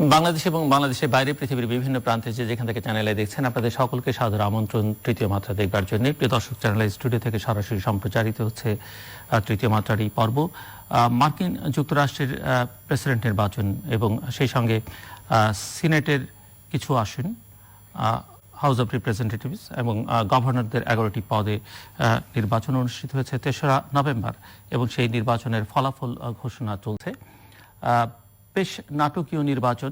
বাংলাদেশ এবং বাংলাদেশের বাইরে পৃথিবীর বিভিন্ন প্রান্তে যেখান থেকে চ্যানেলে দেখছেন আপনাদের সকলকে সাদর আমন্ত্রণ তৃতীয় মাত্রা দেখবার জন্য। প্রিয় দর্শক, চ্যানেল স্টুডিও থেকে সরাসরি সম্প্রচারিত হচ্ছে তৃতীয় মাত্রার এই পর্ব। মার্কিন যুক্তরাষ্ট্রের প্রেসিডেন্ট নির্বাচন এবং সেই সঙ্গে সিনেটের কিছু আসন, হাউস অব রিপ্রেজেন্টেটিভস এবং গভর্নরদের 11টি পদে নির্বাচন অনুষ্ঠিত হয়েছে 3রা নভেম্বর এবং সেই নির্বাচনের ফলাফল ঘোষণা চলছে। বেশ নাটকীয় নির্বাচন,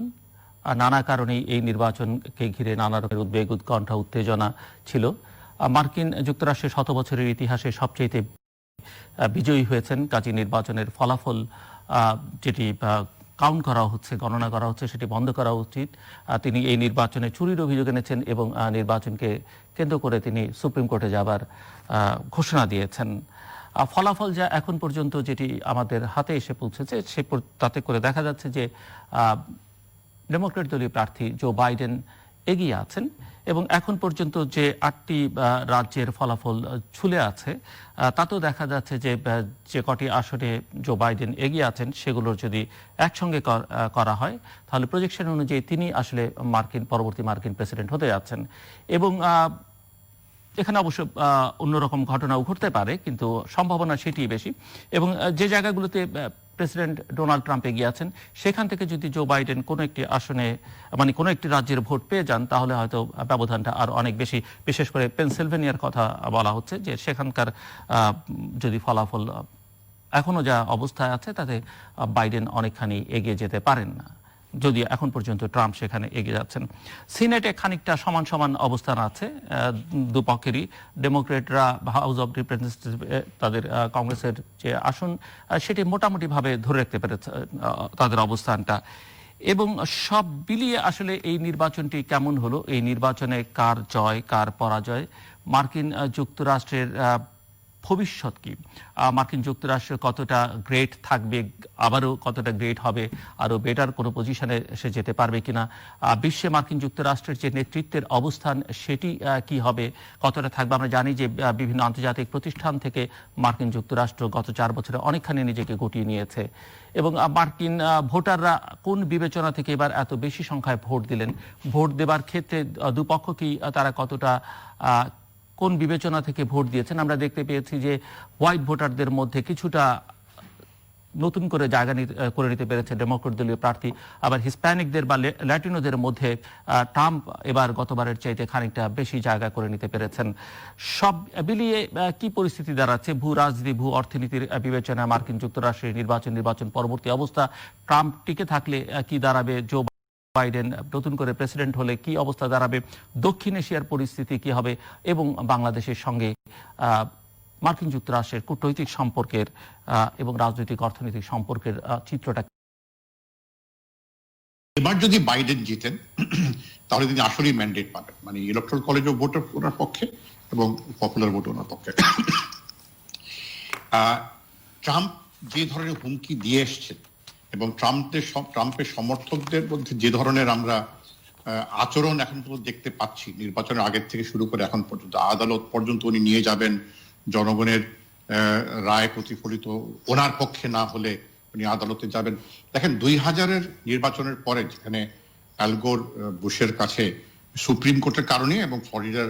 নানা কারণেই এই নির্বাচনকে ঘিরে নানা রকমের উদ্বেগ, উৎকণ্ঠা, উত্তেজনা ছিল। মার্কিন যুক্তরাষ্ট্রের 100 বছরের ইতিহাসে সবচেয়ে বিজয়ী হয়েছেন, কাজী নির্বাচনের ফলাফল যেটি কাউন্ট করা হচ্ছে, গণনা করা হচ্ছে, সেটি বন্ধ করা উচিত। তিনি এই নির্বাচনে চুরির অভিযোগ এনেছেন এবং নির্বাচনকে কেন্দ্র করে তিনি সুপ্রিম কোর্টে যাবার ঘোষণা দিয়েছেন। ফলাফল যা এখন পর্যন্ত যেটি আমাদের হাতে এসে পৌঁছেছে তাতে করে দেখা যাচ্ছে যে ডেমোক্রেট দলীয় প্রার্থী জো বাইডেন এগিয়ে আছেন এবং এখন পর্যন্ত যে 8টি রাজ্যের ফলাফল ঝুলে আছে তাতেও দেখা যাচ্ছে যে কটি আসনে জো বাইডেন এগিয়ে আছেন সেগুলোর যদি একসঙ্গে করা হয় তাহলে প্রজেকশন অনুযায়ী তিনি আসলে পরবর্তী মার্কিন প্রেসিডেন্ট হতে যাচ্ছেন। এবং এখানে অবশ্য অন্যরকম ঘটনাও ঘটতে পারে, কিন্তু সম্ভাবনা সেটি বেশি। এবং যে জায়গাগুলোতে প্রেসিডেন্ট ডোনাল্ড ট্রাম্প এগিয়ে আছেন সেখান থেকে যদি জো বাইডেন কোনো একটি আসনে কোনো একটি রাজ্যের ভোট পেয়ে যান তাহলে হয়তো ব্যবধানটা আর অনেক বেশি। বিশেষ করে পেনসিলভেনিয়ার কথা বলা হচ্ছে যে সেখানকার যদি ফলাফল এখনো যা অবস্থায় আছে তাতে বাইডেন অনেকখানি এগিয়ে যেতে পারেন না, যদিও এখন পর্যন্ত ট্রাম্প সেখানে এগিয়ে যাচ্ছেন। সিনেটে খানিকটা সমান সমান অবস্থান আছে দুপক্ষেরই। ডেমোক্রেটরা হাউস অব রিপ্রেজেন্টেটিভ তাদের কংগ্রেসের যে আসন সেটি মোটামুটিভাবে ধরে রাখতে পেরেছে তাদের অবস্থানটা। এবং সব মিলিয়ে আসলে এই নির্বাচনটি কেমন হলো, এই নির্বাচনে কার জয় কার পরাজয়, মার্কিন যুক্তরাষ্ট্রের ভবিষ্যৎ কি, মার্কিন যুক্তরাষ্ট্র কতটা গ্রেট থাকবে, আবারও কতটা গ্রেট হবে, আরও বেটার কোনো পজিশনে সে যেতে পারবে কিনা, বিশ্বে মার্কিন যুক্তরাষ্ট্রের যে নেতৃত্বের অবস্থান সেটি কি হবে, কতটা থাকবে। আমরা জানি যে বিভিন্ন আন্তর্জাতিক প্রতিষ্ঠান থেকে মার্কিন যুক্তরাষ্ট্র গত 4 বছরে অনেকখানি নিজেকে গুটিয়ে নিয়েছে। এবং মার্কিন ভোটাররা কোন বিবেচনা থেকে এবার এত বেশি সংখ্যায় ভোট দিলেন, ভোট দেবার ক্ষেত্রে দুপক্ষ কি তারা কতটা কোন বিবেচনা থেকে ভোট দিয়েছেন। আমরা দেখতে পেয়েছি যে হোয়াইট ভোটারদের মধ্যে কিছুটা নতুন করে জায়গা করে নিতে পেরেছে ডেমোক্রেট দলীয় প্রার্থী, আবার হিসপ্যানিকদের বা ল্যাটিনোদের মধ্যে ট্রাম্প এবার গতবারের চাইতে খানিকটা বেশি জায়গা করে নিতে পেরেছেন। সব মিলিয়ে কি পরিস্থিতি দাঁড়াচ্ছে ভূ রাজনীতি, ভূ অর্থনীতির বিবেচনায় মার্কিন যুক্তরাষ্ট্রের নির্বাচন পরবর্তী অবস্থা, ট্রাম্প টিকে থাকলে কি দাঁড়াবে, জো বাইডেন নতুন করে প্রেসিডেন্ট হলে কি অবস্থা দাঁড়াবে, দক্ষিণ এশিয়ার পরিস্থিতি কি হবে, এবং বাংলাদেশের সঙ্গে মার্কিন যুক্তরাষ্ট্রের কূটনৈতিক সম্পর্কের এবং রাজনৈতিক অর্থনৈতিক সম্পর্কের চিত্রটা। এবার যদি বাইডেন জিতেন তাহলে তিনি আসলেই ম্যান্ডেট পাবেন, ইলেকট্রাল কলেজও ভোট ওনার পক্ষে এবং পপুলার ভোট ওনার পক্ষে। ট্রাম্প যে ধরনের হুমকি দিয়ে এসছেন এবং ট্রাম্পের সমর্থকদের মধ্যে যে ধরনের আমরা আচরণ এখন পর্যন্ত দেখতে পাচ্ছি, নির্বাচনের আগের থেকে শুরু করে এখন পর্যন্ত আদালত পর্যন্ত উনি নিয়ে যাবেন, জনগণের রায় প্রতিফলিত ওনার পক্ষে না হলে উনি আদালতে যাবেন। দেখেন 2000-এর নির্বাচনের পরে যেখানে অ্যাল গোর বুশের কাছে সুপ্রিম কোর্টের কারণে এবং ফ্লোরিডার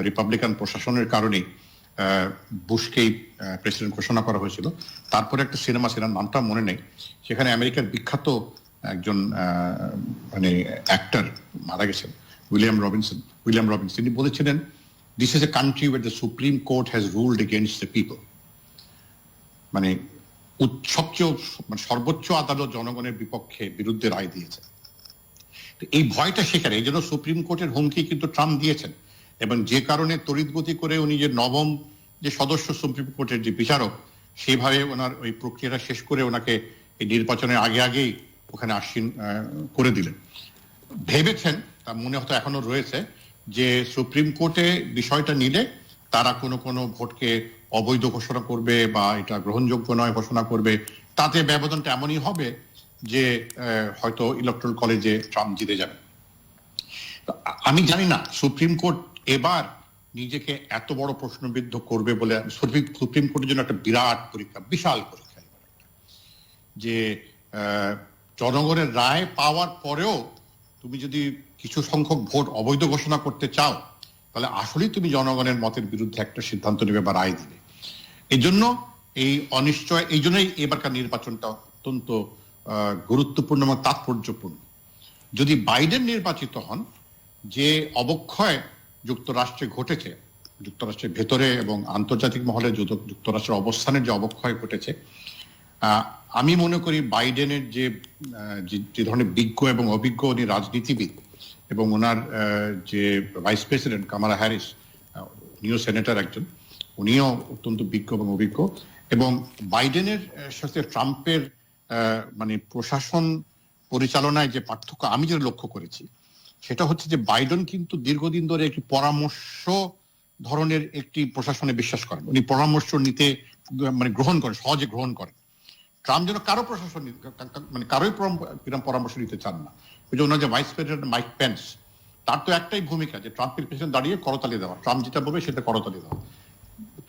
রিপাবলিকান প্রশাসনের কারণে বুশকেই প্রেসিডেন্ট ঘোষণা করা হয়েছিল, তারপরে একটা সিনেমা নামটা মনে নেই, সেখানে আমেরিকার বিখ্যাত একজন অ্যাক্টর মারা গেছেন, উইলিয়াম রবিনসন। তিনি বলেছিলেন, this is a country where the Supreme Court has ruled against the people. সর্বোচ্চ আদালত জনগণের বিরুদ্ধে রায় দিয়েছে। এই ভয়টা সেখানে, এই জন্য সুপ্রিম কোর্টের হুমকি কিন্তু ট্রাম্প দিয়েছেন এবং যে কারণে তড়িৎগতি করে উনি যে নবম যে সদস্য সুপ্রিম কোর্টের যে বিচারক, সেভাবে ওনার ওই প্রক্রিয়াটা শেষ করে ওনাকে এই নির্বাচনের আগেই ওখানে আসীন করে দিলেন। ভেবেছেন, তার মনে হয়তো এখনো রয়েছে, যে সুপ্রিম কোর্টে বিষয়টা নিলে তারা কোনো ভোটকে অবৈধ ঘোষণা করবে বা এটা গ্রহণযোগ্য নয় ঘোষণা করবে, তাতে ব্যবধানটা এমনই হবে যে হয়তো ইলেকট্রাল কলেজে ট্রাম্প জিতে যাবে। আমি জানি না সুপ্রিম কোর্ট এবার নিজেকে এত বড় প্রশ্নবিদ্ধ করবে বলে। সুপ্রিম কোর্টের জন্য একটা বিরাট পরীক্ষা, বিশাল পরীক্ষা, যে জনগণের রায় পাওয়ার পরেও তুমি যদি কিছু সংখ্যক ভোট অবৈধ ঘোষণা করতে চাও, তাহলে আসলেই তুমি জনগণের মতের বিরুদ্ধে একটা সিদ্ধান্ত নেবে বা রায় দিবে। এই জন্য এই অনিশ্চয়, এই জন্যই এবারকার নির্বাচনটা অত্যন্ত গুরুত্বপূর্ণ এবং তাৎপর্যপূর্ণ। যদি বাইডেন নির্বাচিত হন, যে অবক্ষয় যুক্তরাষ্ট্রে ঘটেছে, যুক্তরাষ্ট্রের ভেতরে এবং আন্তর্জাতিক মহলে যুক্তরাষ্ট্রের অবস্থানের যে অবক্ষয় ঘটেছে, আমি মনে করি বাইডেনের যে ধরনের বিজ্ঞ এবং অভিজ্ঞ উনি রাজনীতিবিদ, এবং ওনার যে ভাইস প্রেসিডেন্ট কামালা হ্যারিস, উনিও সেনেটর একজন, উনিও অত্যন্ত বিজ্ঞ এবং অভিজ্ঞ, এবং বাইডেনের সাথে ট্রাম্পের মানে প্রশাসন পরিচালনায় যে পার্থক্য আমি যেটা লক্ষ্য করেছি, সেটা হচ্ছে যে বাইডেন কিন্তু দীর্ঘদিন ধরে একটি পরামর্শ ধরনের একটি প্রশাসনে বিশ্বাস করেন। উনি পরামর্শ নিতে মানে গ্রহণ করেন, সহজে গ্রহণ করেন। ট্রাম্প যেন কারো প্রশাসন মানে কারোই পরামর্শ নিতে চান না। ওই যে ওনার যে ভাইস প্রেসিডেন্ট মাইক পেন্স, তার তো একটাই ভূমিকা যে ট্রাম্পের পেছনে দাঁড়িয়ে করতালি দেওয়া, ট্রাম্প যেটা বলবে সেটা করতালি দেওয়া।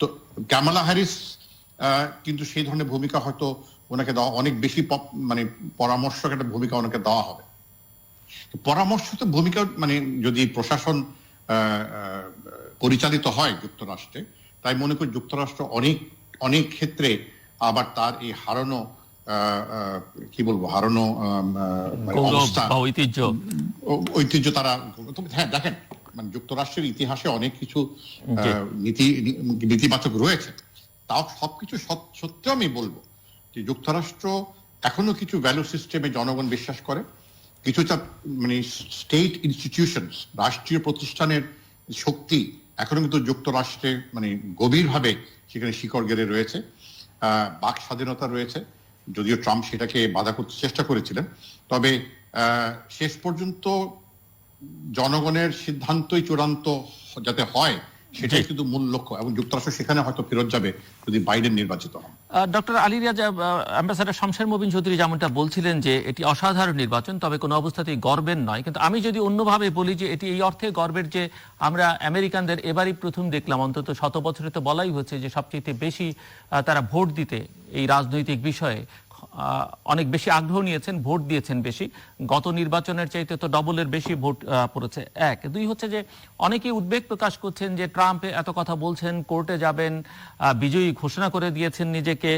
তো কামালা হ্যারিস কিন্তু সেই ধরনের ভূমিকা হয়তো ওনাকে দেওয়া অনেক বেশি, মানে পরামর্শক একটা ভূমিকা ওনাকে দেওয়া হবে। পরামর্শ তো ভূমিকা, মানে যদি প্রশাসন পরিচালিত হয় যুক্তরাষ্ট্রে, তাই মনে করি যুক্তরাষ্ট্র অনেক অনেক ক্ষেত্রে আবার তার এই হারানো কি বলবো, হারানো অবস্থা, ঐতিহ্য তারা, হ্যাঁ দেখেন, মানে যুক্তরাষ্ট্রের ইতিহাসে অনেক কিছু নেতিবাচক রয়েছে, তাও সবকিছু সত্ত্বেও আমি বলবো যে যুক্তরাষ্ট্র এখনো কিছু ভ্যালু সিস্টেমে জনগণ বিশ্বাস করে, কিছুটা মানে স্টেট ইনস্টিটিউশনস, রাষ্ট্রীয় প্রতিষ্ঠানের শক্তি এখনো কিন্তু যুক্তরাষ্ট্রে মানে গভীরভাবে সেখানে শিকড় গেড়ে রয়েছে। বাক স্বাধীনতা রয়েছে, যদিও ট্রাম্প সেটাকে বাধা করতে চেষ্টা করেছিলেন, তবে শেষ পর্যন্ত জনগণের সিদ্ধান্তই চূড়ান্ত যাতে হয় সেটাই কিন্তু মূল লক্ষ্য, এবং যুক্তরাষ্ট্র সেখানে হয়তো ফেরত যাবে যদি বাইডেন নির্বাচিত হন। ডক্টর আলী রিয়াজ, অ্যাম্বাসাডার শমশের মোবিন চৌধুরী যেমনটা বলছিলেন যে এটি অসাধারণ নির্বাচন, তবে কোনো অবস্থাতেই গর্বের নয়। কিন্তু আমি যদি অন্যভাবে বলি যে এটি এই অর্থে গর্বের যে আমরা আমেরিকানদের এবারই প্রথম দেখলাম, অন্তত 100 বছরে তো বলাই হচ্ছে যে সবচেয়ে বেশি তারা ভোট দিতে এই রাজনৈতিক বিষয়ে অনেক বেশি আগ্রহ নিয়েছেন, ভোট দিয়েছেন বেশি। গত নির্বাচনের চাইতে তো ডবলের বেশি ভোট পড়েছে। এক, দুই হচ্ছে যে অনেকেই উদ্বেগ প্রকাশ করছেন যে ট্রাম্প এত কথা বলছেন, কোর্টে যাবেন, বিজয়ী ঘোষণা করে দিয়েছেন নিজেকে,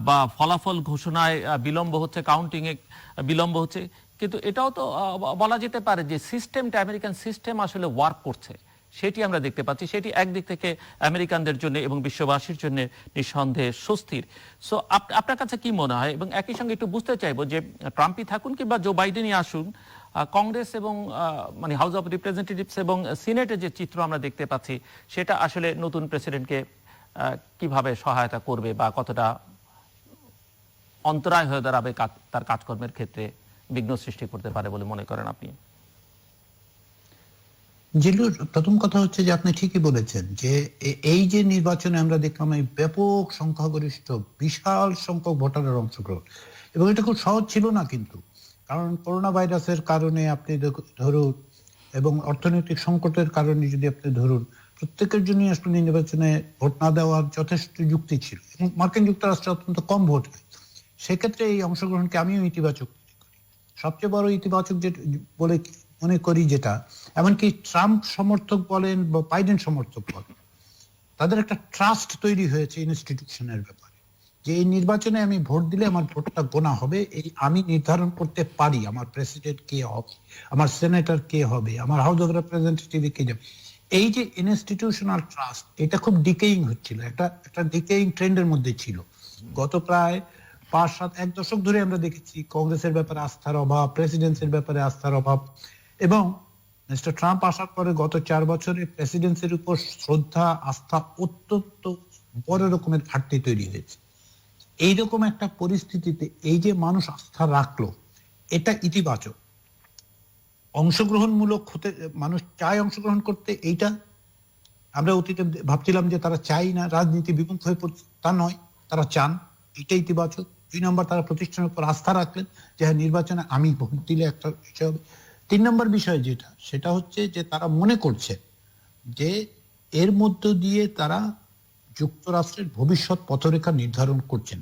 বা ফলাফল ঘোষণায় বিলম্ব হচ্ছে, কাউন্টিংয়ে বিলম্ব হচ্ছে। কিন্তু এটাও তো বলা যেতে পারে যে সিস্টেমটা, আমেরিকান সিস্টেম আসলে ওয়ার্ক করছে, সেটি আমরা দেখতে পাচ্ছি। সেটি একদিক থেকে আমেরিকানদের জন্য এবং বিশ্ববাসীর জন্য নিঃসন্দেহে স্বস্তির। সো আপনার কাছে কি মনে হয়? এবং একই সঙ্গে একটু বুঝতে চাইবো যে ট্রাম্পই থাকুন কিংবা জো বাইডেনই আসুন, কংগ্রেস এবং মানে হাউস অফ রিপ্রেজেন্টেটিভস এবং সিনেটের যে চিত্র আমরা দেখতে পাচ্ছি, সেটা আসলে নতুন প্রেসিডেন্টকে কিভাবে সহায়তা করবে বা কতটা অন্তরায় হয়ে দাঁড়াবে তার কাজকর্মের ক্ষেত্রে, বিঘ্ন সৃষ্টি করতে পারে বলে মনে করেন আপনি? জিল্লুর, প্রথম কথা হচ্ছে যে আপনি ঠিকই বলেছেন যে এই যে নির্বাচনে আমরা দেখলাম এই ব্যাপক সংখ্যাগরিষ্ঠ বিশাল সংখ্যক ভোটারের অংশগ্রহণ, এবং এটা খুব সহজ ছিল না কিন্তু, কারণ করোনা ভাইরাসের কারণে আপনি ধরুন এবং অর্থনৈতিক সংকটের কারণে যদি আপনি ধরুন, প্রত্যেকের জন্য আসলে নির্বাচনে ভোট না দেওয়ার যথেষ্ট যুক্তি ছিল, এবং মার্কিন যুক্তরাষ্ট্রে অত্যন্ত কম ভোট হয়। সেক্ষেত্রে এই অংশগ্রহণকে আমিও ইতিবাচক মনে করি। সবচেয়ে বড় ইতিবাচক যে বলে মনে করি যেটা, এমনকি ট্রাম্প সমর্থক বলেন বা বাইডেন সমর্থক বলেন, তাদের একটা ট্রাস্ট তৈরি হয়েছে ইনস্টিটিউশনের ব্যাপারে, যে এই নির্বাচনে আমি ভোট দিলে আমার ভোটটা গোনা হবে, এই আমি নির্ধারণ করতে পারি আমার প্রেসিডেন্ট কে হবে, আমার সেনেটর কে হবে, আমার হাউস অফ রিপ্রেজেন্টেটিভ কে যাবে। এই যে ইনস্টিটিউশনাল ট্রাস্ট, এটা খুব ডিকেইং হচ্ছিল, একটা ডিকেইং ট্রেন্ডের মধ্যে ছিল। গত প্রায় 5-7 দশক ধরে আমরা দেখেছি কংগ্রেসের ব্যাপারে আস্থার অভাব, প্রেসিডেন্সির ব্যাপারে আস্থার অভাব, এবং মিস্টার ট্রাম্প আসার পরে গত 4 বছরে প্রেসিডেন্সির উপর শ্রদ্ধা, আস্থা অত্যন্ত বড় রকমের ঘাটতি তৈরি হয়েছে। এইরকম একটা পরিস্থিতিতে এই যে মানুষ আস্থা রাখলো, এটা ইতিবাচক। অংশগ্রহণমূলক হতে মানুষ চায় অংশগ্রহণ করতে, এইটা আমরা অতীতে ভাবছিলাম যে তারা চাই না, রাজনীতি বিমুখ হয়ে পড়ছে, তা নয়, তারা চান, এটা ইতিবাচক। 2 নম্বর, তারা প্রতিষ্ঠানের উপর আস্থা রাখলেন যে হ্যাঁ, নির্বাচনে আমি ভোট দিলে একটা বিষয় হবে। 3 নম্বর বিষয় যেটা, সেটা হচ্ছে যে তারা মনে করছে যে এর মধ্য দিয়ে তারা যুক্তরাষ্ট্রের ভবিষ্যৎ পথরেখা নির্ধারণ করছেন।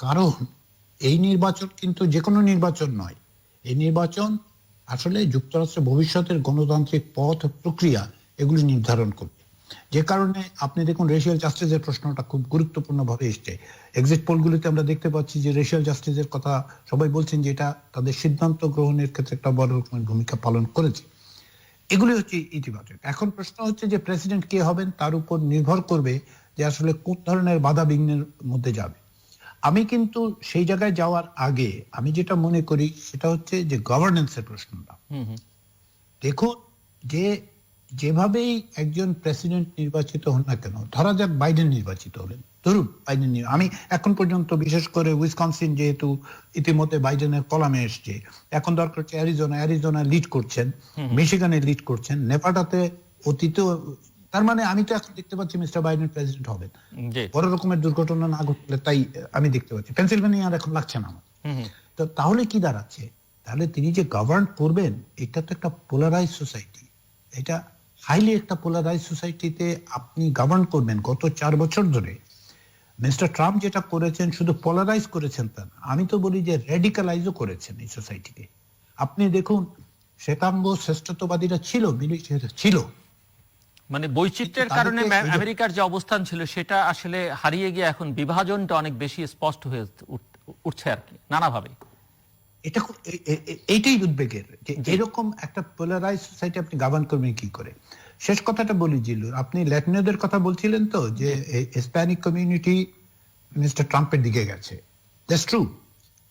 কারণ এই নির্বাচন কিন্তু যে কোনো নির্বাচন নয়। এই নির্বাচন আসলে যুক্তরাষ্ট্রের ভবিষ্যতের গণতান্ত্রিক পথ প্রক্রিয়া এগুলি নির্ধারণ করবে। যে কারণে আপনি দেখুন রেশিয়াল জাস্টিসের প্রশ্নটা খুব গুরুত্বপূর্ণ ভাবে এসছে। এক্সিট পোলগুলিতে আমরা দেখতে পাচ্ছি যে রেশিয়াল জাস্টিসের কথা সবাই বলছেন যে এটা তাদের সিদ্ধান্ত গ্রহণের ক্ষেত্রে একটা বড় রকমের ভূমিকা পালন করেছে। এগুলি হচ্ছে ইতিবাচক। এখন প্রশ্ন হচ্ছে যে প্রেসিডেন্ট কে হবেন তার উপর নির্ভর করবে যে আসলে কোন ধরনের বাধা বিঘ্নের মধ্যে যাবে। আমি কিন্তু সেই জায়গায় যাওয়ার আগে আমি যেটা মনে করি সেটা হচ্ছে যে গভর্নেন্সের প্রশ্নটা। দেখুন যে যেভাবেই একজন প্রেসিডেন্ট নির্বাচিত হন না কেন, ধরা যাক বাইডেন নির্বাচিত হলেন, ধরুন বাইডেন, আমি এখন পর্যন্ত বিশেষ করে উইসকনসিন যেহেতু ইতিমধ্যে বাইডেনের কলামে এসছে, এখন দরকার হচ্ছে অ্যারিজোনা লিড করছেন, মিশিগানে লিড করছেন, নেভাডাতে অতীত, তার মানে আমি তো এখন দেখতে পাচ্ছি মিস্টার বাইডেন প্রেসিডেন্ট হবেন, বড় রকমের দুর্ঘটনা না ঘটলে, তাই আমি দেখতে পাচ্ছি। পেনসিলভেনিয়া আর এখন লাগছে না আমার। তো তাহলে কি দাঁড়াচ্ছে, তাহলে তিনি যে গভর্ন করবেন এটা তো একটা পোলারাইজ সোসাইটি, এটা হাইলি একটা পোলারাইজ সোসাইটিতে আপনি গভর্ন করবেন। গত 4 বছর ধরে মিস্টার ট্রাম্প যেটা করেছেন শুধু পোলারাইজ করেছেন তা না, আমি তো বলি যে রেডিকালাইজও করেছেন এই সোসাইটিকে। আপনি দেখুন শ্বেতাঙ্গ শ্রেষ্ঠত্ববাদীরা ছিল, মানে বৈচিত্র্যের কারণে আমেরিকার যে অবস্থান ছিল সেটা আসলে হারিয়ে গিয়ে এখন বিভাজনটা অনেক বেশি স্পষ্ট হয়ে উঠছে আর কি নানাভাবে। এটা এইটাই উদ্বেগের যে এরকম একটা পোলারাইজ সোসাইটি আপনি গভর্ন করবেন কি করে। শেষ কথাটা বলি জিল্লুর, আপনি ল্যাটিনোদের কথা বলছিলেন তো যে হিস্প্যানিক কমিউনিটি মিস্টার ট্রাম্পের দিকে গেছে। That's true.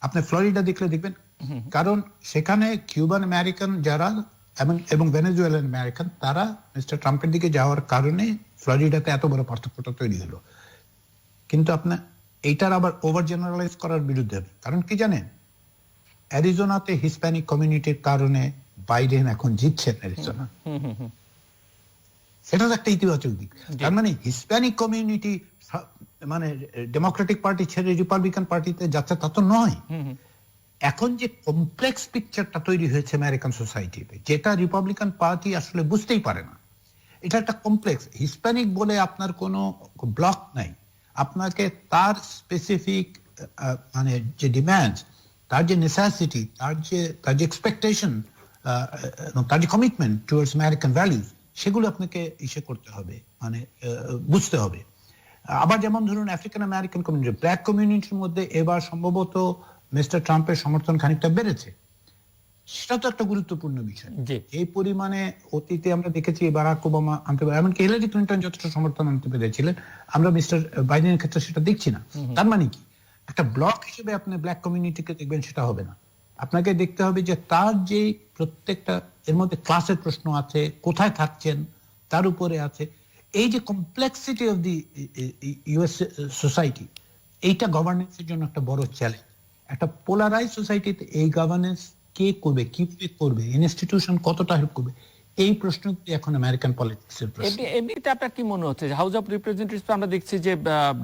আপনি ফ্লোরিডা দেখলে দেখবেন, কারণ সেখানে কিউবান আমেরিকান যারা এবং ভেনেজুয়েলান আমেরিকান তারা মিস্টার ট্রাম্পের দিকে যাওয়ার কারণে ফ্লোরিডাতে এত বড় পার্থক্যটা তৈরি হলো। কিন্তু আপনার এইটার আবার ওভার জেনারেলাইজ করার বিরুদ্ধে, কারণ কি জানেন, অ্যারিজোনাতে হিস্প্যানিক কমিউনিটির কারণে বাইডেন এখন জিতছেন অ্যারিজোনা। সেটা তো একটা ইতিবাচক দিক। তার মানে হিস্প্যানিক কমিউনিটি মানে ডেমোক্রেটিক পার্টি ছেড়ে রিপাবলিকান পার্টিতে যাচ্ছে তা তো নয়। এখন যে কমপ্লেক্স পিকচারটা তৈরি হয়েছে আমেরিকান সোসাইটিতে, যেটা রিপাবলিকান পার্টি আসলে বুঝতেই পারে না, এটা একটা কমপ্লেক্স। হিস্প্যানিক বলে আপনার কোনো ব্লক নাই, আপনাকে তার স্পেসিফিক মানে যে ডিমান্ড, তার যে নেসেসিটি, তার যে এক্সপেকটেশন, তার যে কমিটমেন্ট টুয়ার্ডস আমেরিকান ভ্যালুজ, সেগুলো আপনাকে ইসে করতে হবে, মানে বুঝতে হবে। আবার যেমন ধরুন আফ্রিকান আমেরিকান কমিউনিটি, ব্ল্যাক কমিউনিটির মধ্যে এবার সম্ভবত মিস্টার ট্রাম্পের সমর্থন খানিকটা বেড়েছে, সেটা তো একটা গুরুত্বপূর্ণ বিষয়। এই পরিমাণে অতীতে আমরা দেখেছি বারাক ওবামা আনতে পারে, এমনকি হিলারি ক্লিন্টন যতটা সমর্থন আনতে পেরেছিলেন, আমরা মিস্টার বাইডেনের ক্ষেত্রে সেটা দেখছি না। তার মানে কি একটা ব্লক হিসেবে আপনি ব্ল্যাক কমিউনিটিকে দেখবেন সেটা হবে না। আপনাকে দেখতে হবে যে তার যে প্রত্যেকটা এর মধ্যে ক্লাসের প্রশ্ন আছে, কোথায় থাকছেন তার উপরে আছে, এই যে complexity of the US society, এইটা গভর্নেন্সের জন্য একটা বড় চ্যালেঞ্জ। একটা পোলারাইজ সোসাইটিতে এই গভর্নেন্স কে করবে, কিভাবে করবে, ইনস্টিটিউশন কতটা হেল্প করবে, এই প্রশ্নটি এখন আমেরিকান পলিটিক্সের প্রশ্ন। এমনিতে আপনার কি মনে হচ্ছে হাউস অফ রিপ্রেজেন্টেটিভস আমরা দেখছি যে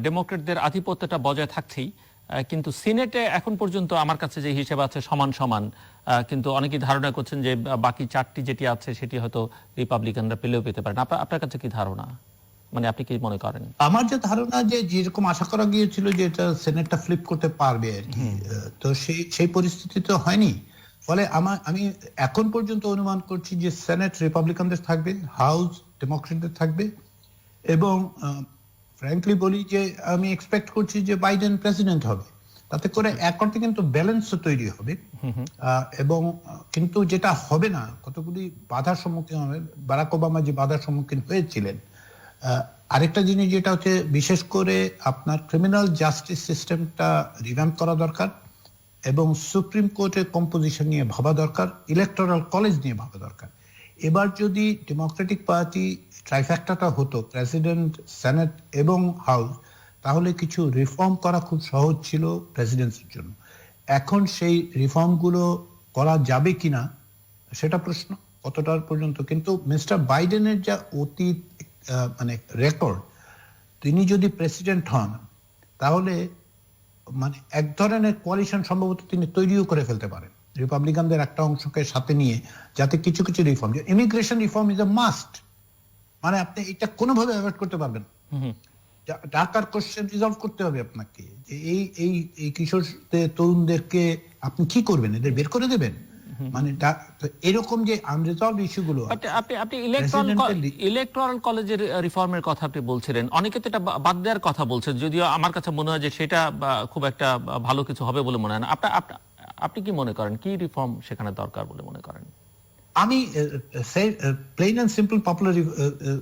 ডেমোক্রেটদের আধিপত্যটা বজায় থাকছেই, কিন্তু সিনেটে এখন পর্যন্ত আমার কাছে যে হিসেব আছে সমান সমান, কিন্তু অনেকেই ধারণা করছেন যে বাকি 4টি যেটি আছে সেটি হয়তো রিপাবলিকানরা পেলেও পেতে পারেন। আপনার কাছে কি ধারণা, মানে আপনি কি মনে করেন? আমার যে ধারণা যে যেরকম আশা করা গিয়েছিল যে এটা সেনেটটা ফ্লিপ করতে পারবে আর কি, তো সেই পরিস্থিতি তো হয়নি। ফলে আমি এখন পর্যন্ত অনুমান করছি যে সেনেট রিপাবলিকানদের থাকবে, হাউস ডেমোক্রেটদের থাকবে, এবং ফ্র্যাঙ্কলি বলি যে আমি এক্সপেক্ট করছি যে বাইডেন প্রেসিডেন্ট হবে। তাতে করে এক অর্থে কিন্তু ব্যালেন্সও তৈরি হবে। এবং কিন্তু যেটা হবে না, কতগুলি বাধার সম্মুখীন হবে, বারাক ওবামা যে বাধার সম্মুখীন হয়েছিলেন। আরেকটা জিনিস যেটা হচ্ছে, বিশেষ করে আপনার ক্রিমিনাল জাস্টিস সিস্টেমটা রিভ্যাম্প করা দরকার, এবং সুপ্রিম কোর্টের কম্পোজিশন নিয়ে ভাবা দরকার, ইলেকটোরাল কলেজ নিয়ে ভাবা দরকার। এবার যদি ডেমোক্রেটিক পার্টি ট্রাইফ্যাক্টাটা হতো, প্রেসিডেন্ট, সেনেট এবং হাউস, তাহলে কিছু রিফর্ম করা খুব সহজ ছিল প্রেসিডেন্সির জন্য। এখন সেই রিফর্মগুলো করা যাবে কিনা সেটা প্রশ্ন, কতটার পর্যন্ত। কিন্তু মিস্টার বাইডেনের যা অতীত মানে রেকর্ড, তিনি যদি প্রেসিডেন্ট হন তাহলে মানে এক ধরনের কোয়ালিশন সম্ভবত তিনি তৈরিও করে ফেলতে পারেন রিপাবলিকানদের একটা অংশকে সাথে নিয়ে, যাতে কিছু কিছু reform, immigration reform is a must, মানে আপনি এটা কোনোভাবে অ্যাভয়েড করতে পারবেন। ঢাকার কোশ্চেন রিজলভ করতে হবে আপনাকে, যে এই এই কিশোর তরুণদেরকে আপনি কি করবেন, এদের বের করে দেবেন? মানে এরকম যে আনরিজলভ ইস্যুগুলো, আপনি ইলেকট্রাল কলেজের রিফর্মের কথা আপনি বলছিলেন, অনেকে তো এটা বাদ দেওয়ার কথা বলছেন, যদিও আমার কাছে মনে হয় যে সেটা খুব একটা ভালো কিছু হবে বলে মনে হয় না। আপনি কি মনে করেন, কি রিফর্ম সেখানে দরকার বলে মনে করেন? আমি প্লেন এন্ড সিম্পল পপুলার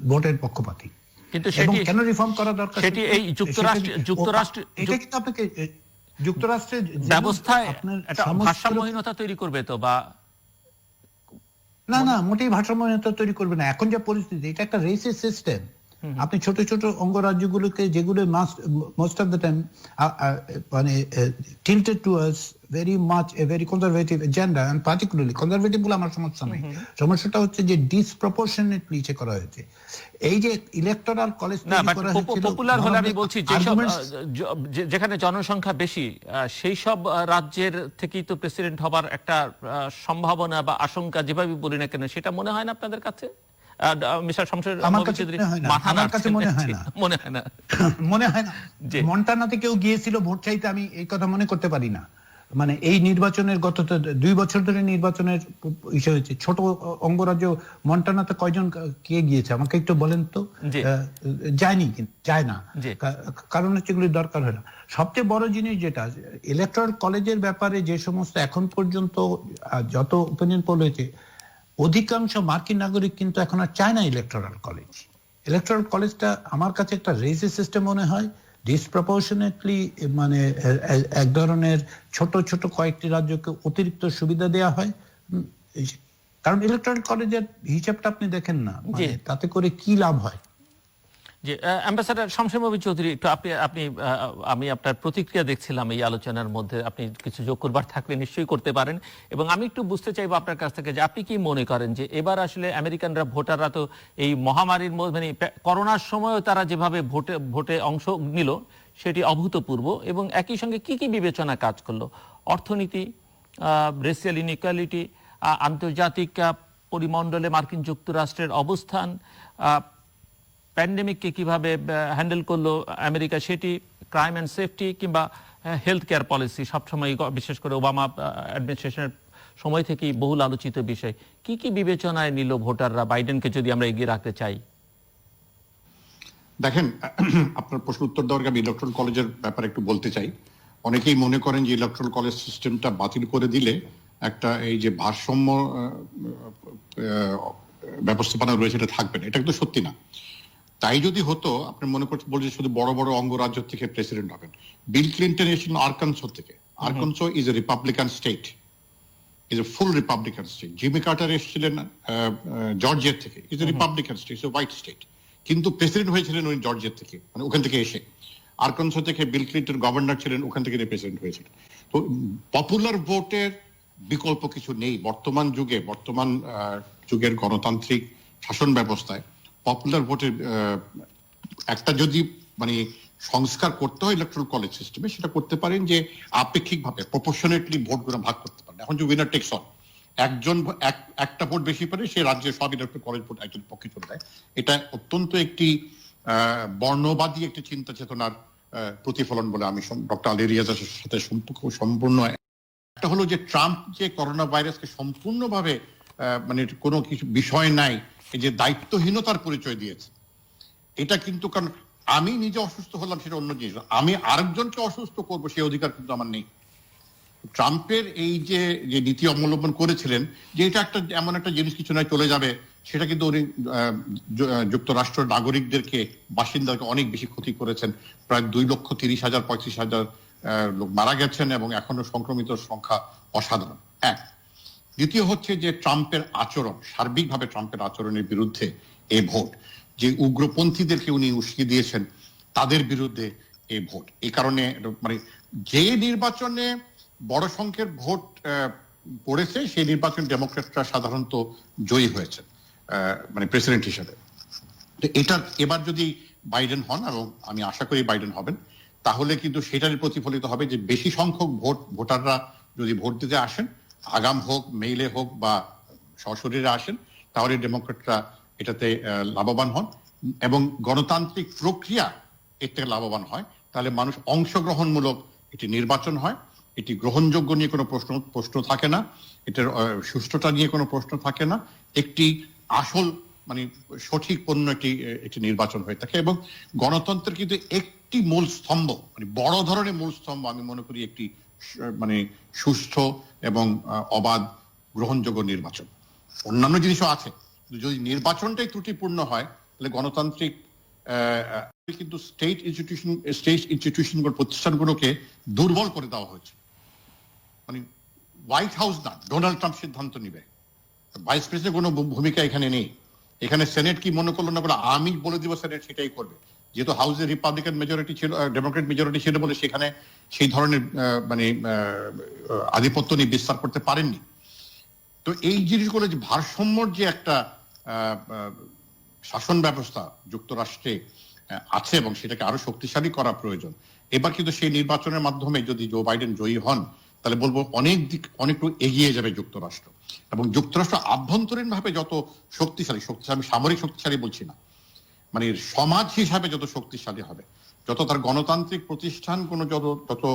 ভোটের পক্ষপাতী, কিন্তু সেটি কেন রিফর্ম করা দরকার সেটি এই যুক্তরাষ্ট্র এটা কিন্তু আপনাকে যুক্তরাষ্ট্রের ব্যবস্থায় একটা ভারসাম্যহীনতা তৈরি করবে তো, বা না মোটেই ভারসাম্যহীনতা তৈরি করবে না। এখন যা পরিস্থিতি, এটা একটা রেসিস সিস্টেম। আপনি ছোট ছোট অঙ্গরাজ্যগুলোকে, যেগুলো মোস্ট অফ দ্য টাইম মানে tilted towards very much a very conservative agenda, and particularly conservative বলে আমার সমস্যা নেই, সমস্যাটা হচ্ছে যে ডিসপ্রপোর্শনেটলি নিচে করা হয়েছে। এই যে ইলেকটোরাল কলেজ পপুলার হলে আমি বলছি যেখানে জনসংখ্যা বেশি সেই সব রাজ্যের থেকেই তো প্রেসিডেন্ট হবার একটা সম্ভাবনা বা আশঙ্কা, যেভাবে বলি না কেন, সেটা মনে হয় না আপনাদের কাছে? মন্টানাতে কেউ গিয়েছিল ভোট চাইতে, আমি এই কথা মনে করতে পারি না। মানে এই নির্বাচনের গত 2 বছর ধরে নির্বাচনের ইস্যু হয়েছে, ছোট অঙ্গরাজ্য মন্টানাতে কয়জন কে গিয়েছে আমাকে একটু বলেন তো? যায়নি, কিন্তু যায় না, কারণ হচ্ছে এগুলি দরকার হয় না। সবচেয়ে বড় জিনিস যেটা ইলেকট্রাল কলেজের ব্যাপারে, যে সমস্ত এখন পর্যন্ত যত ওপিনিয়ন পোল হয়েছে, অধিকাংশ মার্কিন নাগরিক কিন্তু এখন আর চায় না ইলেকট্রাল কলেজ। ইলেকট্রাল কলেজটা আমার কাছে একটা রেসিস সিস্টেম মনে হয়, ডিসপ্রপোর্শনেটলি মানে এক ধরনের ছোট ছোট কয়েকটি রাজ্যকে অতিরিক্ত সুবিধা দেওয়া হয়। কারণ ইলেকট্রাল কলেজের হিসাবটা আপনি দেখেন না, তাতে করে কি লাভ হয়। জি, অ্যাম্বাসেডর শামসুর মবিন চৌধুরী, একটু আমি আপনার প্রতিক্রিয়া দেখছিলাম এই আলোচনার মধ্যে, আপনি কিছু যোগ করবার থাকলে নিশ্চয়ই করতে পারেন। এবং আমি একটু বুঝতে চাইবো আপনার কাছ থেকে যে আপনি কি মনে করেন যে এবার আসলে আমেরিকানরা, ভোটাররা তো এই মহামারীর মধ্যে, মানে করোনার সময়ও তারা যেভাবে ভোটে অংশ নিল সেটি অভূতপূর্ব, এবং একই সঙ্গে কি কি বিবেচনা কাজ করলো? অর্থনীতি, রেসিয়াল ইনইকুয়ালিটি, আন্তর্জাতিক পরিমণ্ডলে মার্কিন যুক্তরাষ্ট্রের অবস্থান, প্যান্ডেমিককে কিভাবে হ্যান্ডেল করলো আমেরিকা সেটি, ক্রাইম অ্যান্ড সেফটি, কিংবা হেলথ কেয়ার পলিসি, সবসময় বিশেষ করে ওবামা অ্যাডমিনিস্ট্রেশনের সময় থেকেই বহুল আলোচিত বিষয়। কি কি বিবেচনায় নিল ভোটাররা বাইডেনকে যদি আমরা এগিয়ে রাখতে চাই? দেখেন, আপনার প্রশ্ন উত্তর দেওয়ার আগে আমি ইলেকট্রাল কলেজের ব্যাপারে একটু বলতে চাই। অনেকেই মনে করেন যে ইলেকট্রাল কলেজ সিস্টেমটা বাতিল করে দিলে একটা এই যে ভারসাম্য ব্যবস্থাপনা রয়েছে এটা থাকবে না। এটা কিন্তু সত্যি না। তাই যদি হতো, আপনি মনে করতে বলছেন শুধু বড় বড় অঙ্গরাজ্য থেকে প্রেসিডেন্ট হবেন। বিল ক্লিন্টন এসেছিলেন আরকানসো থেকে। Arkansas is a Republican state, is a full Republican state. Jimmy Carter এসেছিলেন জর্জিয়া থেকে, is a Republican state, is a white state, কিন্তু প্রেসিডেন্ট হয়েছিলেন উনি জর্জিয়া থেকে, মানে ওখান থেকে এসে। আরকানসো থেকে বিল ক্লিন্টন গভর্নর ছিলেন, ওখান থেকে প্রেসিডেন্ট হয়েছিলেন। তো পপুলার ভোটের বিকল্প কিছু নেই বর্তমান যুগে, বর্তমান যুগের গণতান্ত্রিক শাসন ব্যবস্থায়। পপুলার ভোটের একটা যদি মানে সংস্কার করতে হয় ইলেকট্রাল কলেজ সিস্টেমে, সেটা করতে পারেন যে আপেক্ষিকভাবে প্রপোর্শনেটলি ভোটগুলো ভাগ করতে পারেন। এখন যে উইনার টেকস অল, একজন একটা ভোট বেশি পারে সে রাজ্যের সব ইলেকট্রাল কলেজ ভোট একজন পক্ষে চলে যায়। এটা অত্যন্ত একটি বর্ণবাদী একটি চিন্তা চেতনার প্রতিফলন বলে আমি ডক্টর আলী রিয়াজের সাথে সম্পূর্ণ। একটা হলো যে ট্রাম্প যে করোনা ভাইরাসকে সম্পূর্ণভাবে মানে কোনো কিছু বিষয় নাই, এই যে দায়িত্বহীনতার পরিচয় দিয়েছে, এটা কিন্তু, কারণ আমি নিজে অসুস্থ হলাম সেটা অন্য জিনিস, আমি আরেকজনকে অসুস্থ করবো সেই অধিকার কিন্তু আমার নেই। ট্রাম্পের এই যে নীতি অবলম্বন করেছিলেন যে এটা একটা এমন একটা জিনিস কিছু নয় চলে যাবে, সেটা কিন্তু উনি যুক্তরাষ্ট্রের নাগরিকদেরকে, বাসিন্দাকে অনেক বেশি ক্ষতি করেছেন। প্রায় 2,30,000-35,000 লোক মারা গেছেন এবং এখনো সংক্রমিত সংখ্যা অসাধারণ। এক। দ্বিতীয় হচ্ছে যে ট্রাম্পের আচরণ, সার্বিকভাবে ট্রাম্পের আচরণের বিরুদ্ধে এই ভোট, যে উগ্রপন্থীদেরকে উনি উস্কে দিয়েছেন তাদের বিরুদ্ধে এই ভোট। এই কারণে মানে যে নির্বাচনে বড় সংখ্যের ভোট পড়েছে সেই নির্বাচন ডেমোক্র্যাটরা সাধারণত জয়ী হয়েছে মানে প্রেসিডেন্ট হিসেবে। তো এটা এবার যদি বাইডেন হন, এবং আমি আশা করি বাইডেন হবেন, তাহলে কিন্তু সেটারই প্রতিফলিত হবে যে বেশি সংখ্যক ভোটাররা যদি ভোট দিতে আসেন, আগাম হোক, মেইলে হোক বা সশরীরে আসেন, তাহলে ডেমোক্রেটরা এটাতে লাভবান হন এবং গণতান্ত্রিক প্রক্রিয়া এর থেকে লাভবান হয়, তাহলে মানুষ অংশগ্রহণমূলক একটি নির্বাচন হয়, এটি গ্রহণযোগ্য নিয়ে কোনো প্রশ্ন থাকে না, এটার সুষ্ঠুতা নিয়ে কোনো প্রশ্ন থাকে না, একটি আসল মানে সঠিক পূর্ণ একটি নির্বাচন হয়ে থাকে। এবং গণতন্ত্রের কিন্তু একটি মূল স্তম্ভ, মানে বড় ধরনের মূল স্তম্ভ আমি মনে করি একটি মানে সুষ্ঠু এবং অবাধ গ্রহণযোগ্য নির্বাচন। অন্যান্য জিনিসও আছে, যদি নির্বাচনটাই ত্রুটিপূর্ণ হয় তাহলে গণতান্ত্রিক কিন্তু স্টেট ইনস্টিটিউশন প্রতিষ্ঠানগুলোকে দুর্বল করে দেওয়া হয়েছে। মানে হোয়াইট হাউস না, ডোনাল্ড ট্রাম্প সিদ্ধান্ত নিবে, ভাইস প্রেসিডেন্টের কোনো ভূমিকা এখানে নেই। এখানে সেনেট কি মনে করলো না বলে আমি বলে দিব সেনেট সেটাই করবে, যেহেতু হাউসে রিপাবলিকান মেজরিটি ছিল, ডেমোক্রেট মেজরিটি ছিল বলে সেখানে সেই ধরনের মানে আধিপত্য নিয়ে বিস্তার করতে পারেননি। তো এই জিনিসগুলো যে ভারসাম্যর যে একটা শাসন ব্যবস্থা যুক্তরাষ্ট্রে আছে এবং সেটাকে আরো শক্তিশালী করা প্রয়োজন। এবার কিন্তু সেই নির্বাচনের মাধ্যমে যদি জো বাইডেন জয়ী হন তাহলে বলবো অনেকটু এগিয়ে যাবে যুক্তরাষ্ট্র। এবং যুক্তরাষ্ট্র আভ্যন্তরীণ ভাবে যত শক্তিশালী, আমি সামরিক শক্তিশালী বলছি না, মানে সমাজ হিসাবে যত শক্তিশালী হবে, যত তার গণতান্ত্রিক প্রতিষ্ঠানগুলো যত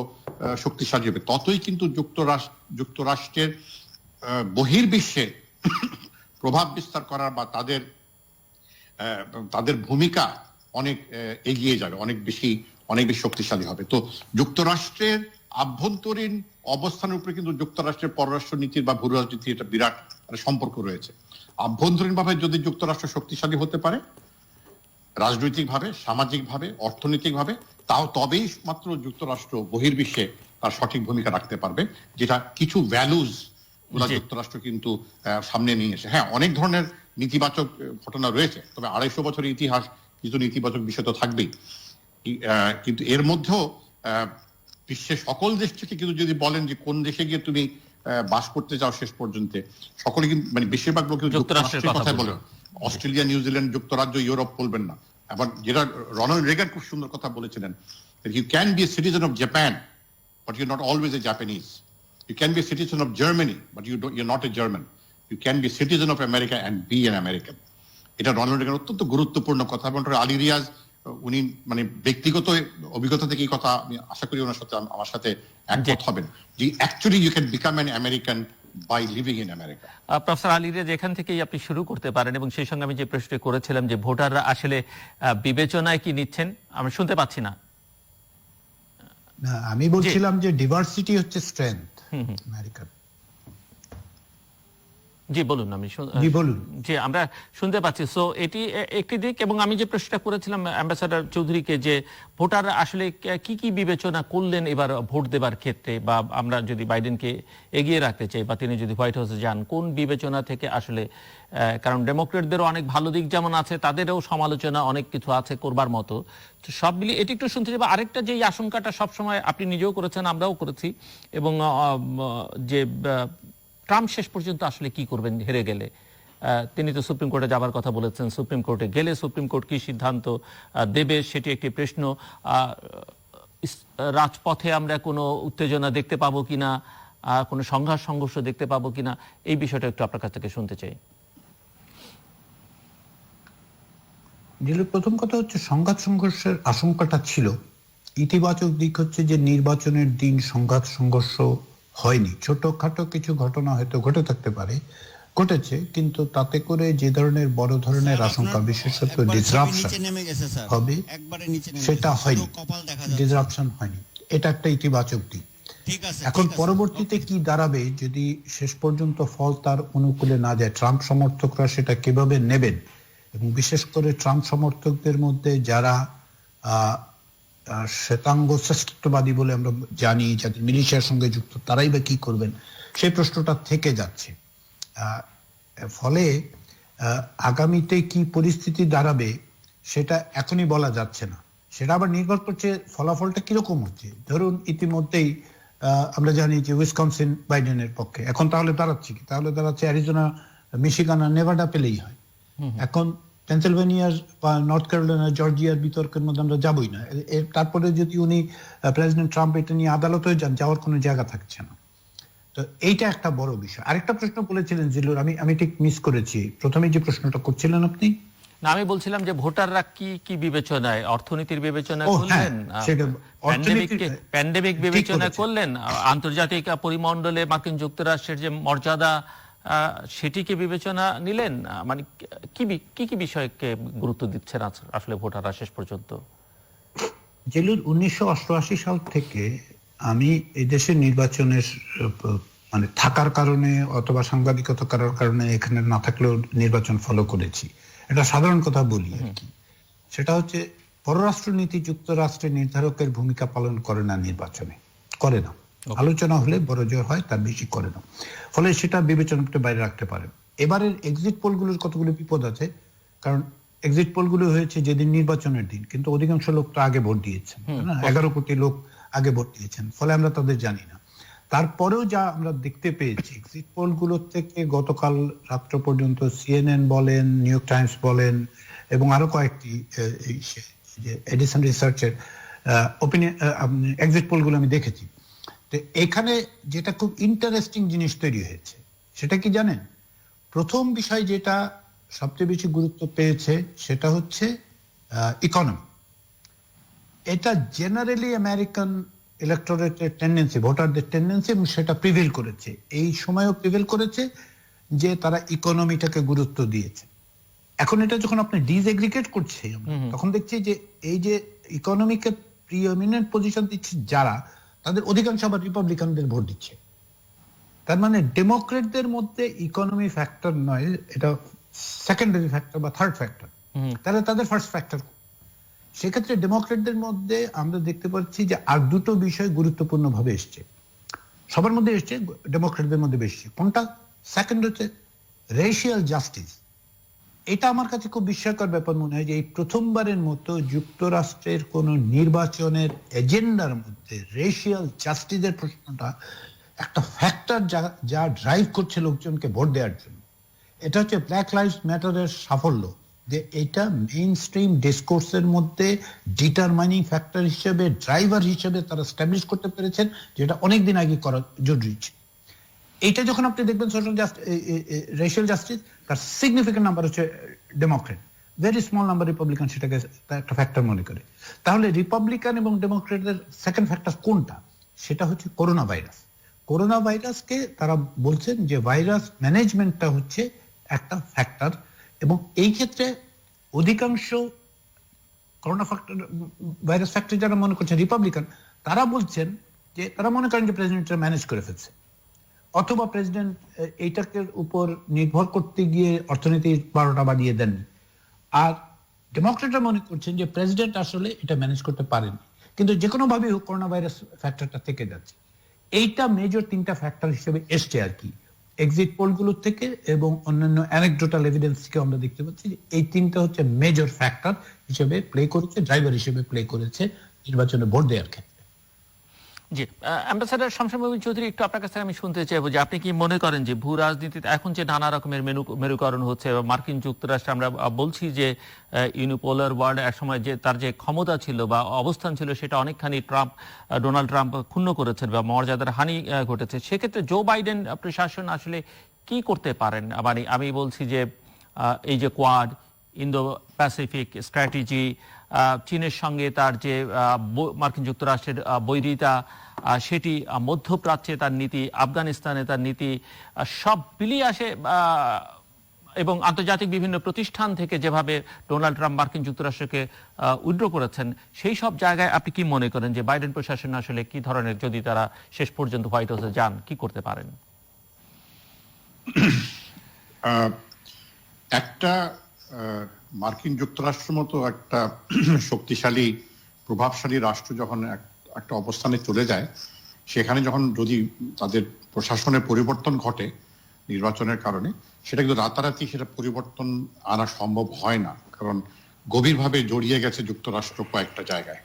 শক্তিশালী হবে, ততই কিন্তু যুক্তরাষ্ট্রের বহির্বিশ্বে প্রভাব বিস্তার করার বা তাদের ভূমিকা অনেক এগিয়ে যাবে, অনেক বেশি শক্তিশালী হবে। তো যুক্তরাষ্ট্রের আভ্যন্তরীণ অবস্থানের উপরে কিন্তু যুক্তরাষ্ট্রের পররাষ্ট্র নীতির বা ভূ রাজনীতির একটা বিরাট সম্পর্ক রয়েছে। আভ্যন্তরীণভাবে যদি যুক্তরাষ্ট্র শক্তিশালী হতে পারে রাজনৈতিকভাবে, সামাজিকভাবে, অর্থনৈতিকভাবে, তবেই মাত্র যুক্তরাষ্ট্র বহির্বিশ্বে তার সঠিক ভূমিকা রাখতে পারবে, যেটা কিছু ভ্যালুজ গুলা যুক্তরাষ্ট্র কিন্তু সামনে নিয়ে এসে। হ্যাঁ, অনেক ধরনের নেতিবাচক ঘটনা রয়েছে, তবে 250 বছরের ইতিহাস, কিছু নেতিবাচক বিষয় তো থাকবেই। কিন্তু এর মধ্যেও বিশ্বের সকল দেশ থেকে কিন্তু যদি বলেন যে কোন দেশে গিয়ে তুমি বাস করতে চাও শেষ পর্যন্ত, সকলে কিন্তু মানে বেশিরভাগ লোক যুক্তরাষ্ট্রের কথা বলে। অস্ট্রেলিয়া, নিউজিল্যান্ড, যুক্তরাজ্য, ইউরোপ বলবেন না। আবার যেটা রোনাল্ড রেগান খুব সুন্দর কথা বলেছিলেন, you can be a citizen of Japan but you not always a Japanese. You can be a citizen of Germany but you not a German. You can be a citizen of America and be an American. এটা Ronald Reagan অত্যন্ত গুরুত্বপূর্ণ কথা। এবং আলী রিয়াজ উনি মানে ব্যক্তিগত অভিজ্ঞতা থেকে এই কথা আমি আশা করি ওনার সাথে আমার সাথে একমত হবেন, যে actually you can become an American by living in America. Professor Ali Riaz, এখান থেকেই আপনি শুরু করতে পারেন। এবং সেই সঙ্গে আমি যে প্রশ্নটি করেছিলাম যে ভোটাররা আসলে বিবেচনায় কি নিচ্ছেন, আমি শুনতে পাচ্ছি না। আমি বলছিলাম যে ডিভার্সিটি হচ্ছে স্ট্রেংথ আমেরিকান। জি বলুন। আমি জি আমরা শুনতে পাচ্ছি। সো এটি একটি দিক। এবং আমি যে প্রশ্নটা করেছিলাম অ্যাম্বাসাডার চৌধুরীকে, যে ভোটাররা আসলে কি কি বিবেচনা করলেন এবার ভোট দেবার ক্ষেত্রে, বা আমরা যদি বাইডেনকে এগিয়ে রাখতে চাই বা তিনি যদি হোয়াইট হাউসে যান, কোন বিবেচনা থেকে আসলে, কারণ ডেমোক্রেটদেরও অনেক ভালো দিক যেমন আছে, তাদেরও সমালোচনা অনেক কিছু আছে করবার মতো। তো সব মিলিয়ে এটি একটু শুনতে চাই। আরেকটা যে আশঙ্কাটা সবসময় আপনি নিজেও করেছেন, আমরাও করেছি, এবং যে ট্রাম্প শেষ পর্যন্ত আসলে কি করবেন হেরে গেলে। তিনি তো সুপ্রিম কোর্টে যাবার কথা বলেছেন, সুপ্রিম কোর্টে গেলে সুপ্রিম কোর্ট কি সিদ্ধান্ত দেবে সেটি একটি প্রশ্ন। রাজপথে আমরা কোনো উত্তেজনা দেখতে পাবো কিনা, কোনো সংঘর্ষ দেখতে পাবো কিনা, এই বিষয়টা একটু আপনার কাছ থেকে শুনতে চাই। প্রথম কথা হচ্ছে সংঘর্ষের আশঙ্কাটা ছিল। ইতিবাচক দিক হচ্ছে যে নির্বাচনের দিন সংঘর্ষ হয়নি। ছোটখাটো কিছু ঘটনা হয়তো ঘটে থাকতে পারে, ঘটেছে, কিন্তু তাতে করে যে ধরনের বড় ধরনের আশঙ্কা, বিশেষত ডিসরাপশন হবে, সেটা হয়নি। ডিসরাপশন হয়নি, এটা একটা ইতিবাচক দিক। এখন পরবর্তীতে কি দাঁড়াবে যদি শেষ পর্যন্ত ফল তার অনুকূলে না যায়, ট্রাম্প সমর্থকরা সেটা কিভাবে নেবেন, এবং বিশেষ করে ট্রাম্প সমর্থকদের মধ্যে যারা শ্বেতাঙ্গ শ্রেষ্ঠত্ববাদী বলে আমরা জানি, যাদের মিলিশিয়ার সঙ্গে যুক্ত, তারাই বা কি করবেন, সেই প্রশ্নটা থেকে যাচ্ছে। ফলে আগামীতে কি পরিস্থিতি দাঁড়াবে সেটা এখনই বলা যাচ্ছে না। সেটা আবার নির্ভর করছে ফলাফলটা কিরকম হচ্ছে। ধরুন ইতিমধ্যেই আমরা জানি যে উইসকনসিন বাইডেনের পক্ষে, এখন তাহলে দাঁড়াচ্ছে কি? তাহলে দাঁড়াচ্ছে অ্যারিজোনা, মিশিগান আর নেভাডা পেলেই হয়। এখন পেনসিলভেনিয়ার বা নর্থ ক্যারোলাইনা, জর্জিয়ার বিতর্কের মধ্যে আমরা যাবই না। তারপরে যদি উনি প্রেসিডেন্ট ট্রাম্প এটা নিয়ে আদালতে যাওয়ার কোনো জায়গা থাকছে না। তো এইটা একটা বড় বিষয়। আরেকটা প্রশ্ন বলেছিলেন জিলুর, আমি ঠিক মিস করেছি। প্রথমে যে প্রশ্নটা করছিলেন আপনি, না, আমি বলছিলাম যে ভোটাররা কি কি বিবেচনায়, অর্থনীতির বিবেচনা ও হ্যাঁ, করলেন, সেটা অর্থনীতি প্যান্ডেমিক ঠিক বিবেচনা বলেছেন। করলেন, আন্তর্জাতিক পরিমণ্ডলে মার্কিন যুক্তরাষ্ট্রের যে মর্যাদা সেটিকে বিবেচনা নিলেন, মানে কি কি বিষয়কে গুরুত্ব দিচ্ছেন আসলে ভোটাররা শেষ পর্যন্ত? জেলুর 1988 সাল থেকে আমি এই দেশের নির্বাচনের মানে থাকার কারণে অথবা সাংবাদিকতা করার কারণে এখানে না থাকলেও নির্বাচন ফলো করেছি। এটা সাধারণ কথা বলি আর কি। সেটা হচ্ছে পররাষ্ট্রনীতি যুক্তরাষ্ট্রের নির্ধারকের ভূমিকা পালন করে না, নির্বাচনে করে না। আলোচনা হলে বড় জোর হয়, তার বেশি করে না। ফলে সেটা বিবেচনাতে বাইরে রাখতে পারে। এবারের এক্সিট পোলগুলোর কতগুলো বিপদ আছে, কারণ এক্সিট পোলগুলো হয়েছে যেদিন নির্বাচনের দিন, কিন্তু অধিকাংশ লোক তো আগে ভোট দিয়েছেন, 11 কোটি লোক আগে ভোট দিয়েছেন, ফলে আমরা তাদের জানি না। তারপরেও যা আমরা দেখতে পেয়েছি এক্সিট পোলগুলোর থেকে গতকাল রাত্র পর্যন্ত সিএনএন বলেন, নিউ ইয়র্ক টাইমস বলেন এবং আরো কয়েকটি এডিসন রিসার্চের ওপিনিয়ন এক্সিট পোলগুলো আমি দেখেছি। তো এখানে যেটা খুব ইন্টারেস্টিং জিনিস তৈরি হয়েছে সেটা কি জানেন? প্রথম বিষয় যেটা সবচেয়ে বেশি গুরুত্ব পেয়েছে সেটা হচ্ছে ইকোনমি। এটা জেনারেলি আমেরিকান ইলেকটোরেটের টেন্ডেন্সি, ভোটারদের টেন্ডেন্সি, এবং সেটা প্রিভেল করেছে, এই সময়ও প্রিভেল করেছে যে তারা ইকোনমিটাকে গুরুত্ব দিয়েছে। এখন এটা যখন আপনি ডিসএগ্রিগেট করছে তখন দেখছি যে এই যে ইকোনমিকে প্রিএমিনেন্ট পজিশন দিচ্ছে যারা, তাদের অধিকাংশ আবার রিপাবলিকানদের ভোট দিচ্ছে। তার মানে ডেমোক্রেটদের মধ্যে ইকোনমি ফ্যাক্টর নয়, এটা সেকেন্ডারি ফ্যাক্টর বা থার্ড ফ্যাক্টর, তাহলে তাদের ফার্স্ট ফ্যাক্টর। সেক্ষেত্রে ডেমোক্রেটদের মধ্যে আমরা দেখতে পাচ্ছি যে আর দুটো বিষয় গুরুত্বপূর্ণ ভাবে এসছে, সবার মধ্যে এসছে, ডেমোক্রেটদের মধ্যে বেশি। কোনটা? সেকেন্ড হচ্ছে রেশিয়াল জাস্টিস। এটা আমার কাছে খুব বিস্ময়কর ব্যাপার মনে হয় যে এই প্রথমবারের মতো যুক্তরাষ্ট্রের কোন নির্বাচনের এজেন্ডার মধ্যে রেশিয়াল জাস্টিসের প্রশ্নটা একটা ফ্যাক্টর যা ড্রাইভ করছে লোকজনকে ভোট দেওয়ার জন্য। এটা হচ্ছে ব্ল্যাক লাইভস ম্যাটারের সাফল্য, যে এটা মেইন স্ট্রিম ডিসকোর্সের মধ্যে ডিটারমাইনিং ফ্যাক্টর হিসেবে, ড্রাইভার হিসেবে তারা স্ট্যাবলিশ করতে পেরেছেন, যেটা অনেকদিন আগে করা জরুরি ছিল। এইটা যখন আপনি দেখবেন সোশ্যাল রেশিয়াল জাস্টিস, তার সিগনিফিকেন্ট নাম্বার হচ্ছে Democrat, very small number Republican সেটাকে একটা ফ্যাক্টর মনে করে। তাহলে রিপাবলিকান এবং ডেমোক্রেটদের সেকেন্ড ফ্যাক্টর কোনটা? সেটা হচ্ছে করোনা ভাইরাস। করোনা ভাইরাসকে তারা বলছেন যে ভাইরাস ম্যানেজমেন্টটা হচ্ছে একটা ফ্যাক্টর, এবং এই ক্ষেত্রে অধিকাংশ করোনা ফ্যাক্টর ভাইরাস ফ্যাক্টর যারা মনে করছে রিপাবলিকান, তারা বলছেন যে তারা মনে করেন যে প্রেসিডেন্টরা ম্যানেজ করে ফেলছে, অথবা প্রেসিডেন্ট এইটাকে উপর নির্ভর করতে গিয়ে অর্থনীতির 12টা বাজিয়ে দেন। আর ডেমোক্রেটরা মনে করছেন যে প্রেসিডেন্ট আসলে এটা ম্যানেজ করতে পারেনি, কিন্তু যে কোনো ভাবে করোনা ভাইরাস ফ্যাক্টরটা থেকে যাচ্ছে। এইটা মেজর 3টা ফ্যাক্টর হিসেবে এসছে আর কি এক্সিট পোলগুলোর থেকে, এবং অন্যান্য অ্যানেকডোটাল এভিডেন্স থেকে আমরা দেখতে পাচ্ছি যে এই 3টা হচ্ছে মেজর ফ্যাক্টর হিসেবে প্লে করেছে, ড্রাইভার হিসেবে প্লে করেছে নির্বাচনে ভোট দেওয়ার ক্ষেত্রে। জি, অ্যাম্বাসেডর শামসুল মুবিন চৌধুরী, একটু আপনার কাছে আমি শুনতে চাইবো যে আপনি কি মনে করেন যে ভূ রাজনীতিতে এখন যে নানা রকমের মেরুকরণ হচ্ছে, মার্কিন যুক্তরাষ্ট্রে আমরা বলছি যে ইউনিপোলার ওয়ার্ল্ড এক সময় যে তার যে ক্ষমতা ছিল বা অবস্থান ছিল সেটা অনেকখানি ডোনাল্ড ট্রাম্প ক্ষুণ্ণ করেছেন বা মর্যাদার হানি ঘটেছে, সেক্ষেত্রে জো বাইডেন প্রশাসন আসলে কি করতে পারেন? মানে আমি বলছি যে এই যে কোয়াড, ইন্দো প্যাসিফিক স্ট্র্যাটেজি, চীনের সঙ্গে তার যে মার্কিন যুক্তরাষ্ট্রের বৈরিতা, সেটি মধ্যপ্রাচ্যে তার নীতি, আফগানিস্তানে তার নীতি, সব মিলিয়ে আসে, এবং আন্তর্জাতিক বিভিন্ন প্রতিষ্ঠান থেকে যেভাবে ডোনাল্ড ট্রাম্প মার্কিন যুক্তরাষ্ট্রকে উইথড্র করেছেন, সেই সব জায়গায় আপনি কি মনে করেন যে বাইডেন প্রশাসন আসলে কি ধরনের, যদি তারা শেষ পর্যন্ত হোয়াইট হাউসে যান, কি করতে পারেন? একটা মার্কিন যুক্তরাষ্ট্র মতো একটা শক্তিশালী প্রভাবশালী রাষ্ট্র যখন একটা অবস্থানে চলে যায়, সেখানে যখন যদি তাদের প্রশাসনের পরিবর্তন ঘটে নির্বাচনের কারণে, সেটা কিন্তু রাতারাতি সেটা পরিবর্তন আনা সম্ভব হয় না, কারণ গভীরভাবে জড়িয়ে গেছে যুক্তরাষ্ট্র কয়েকটা জায়গায়।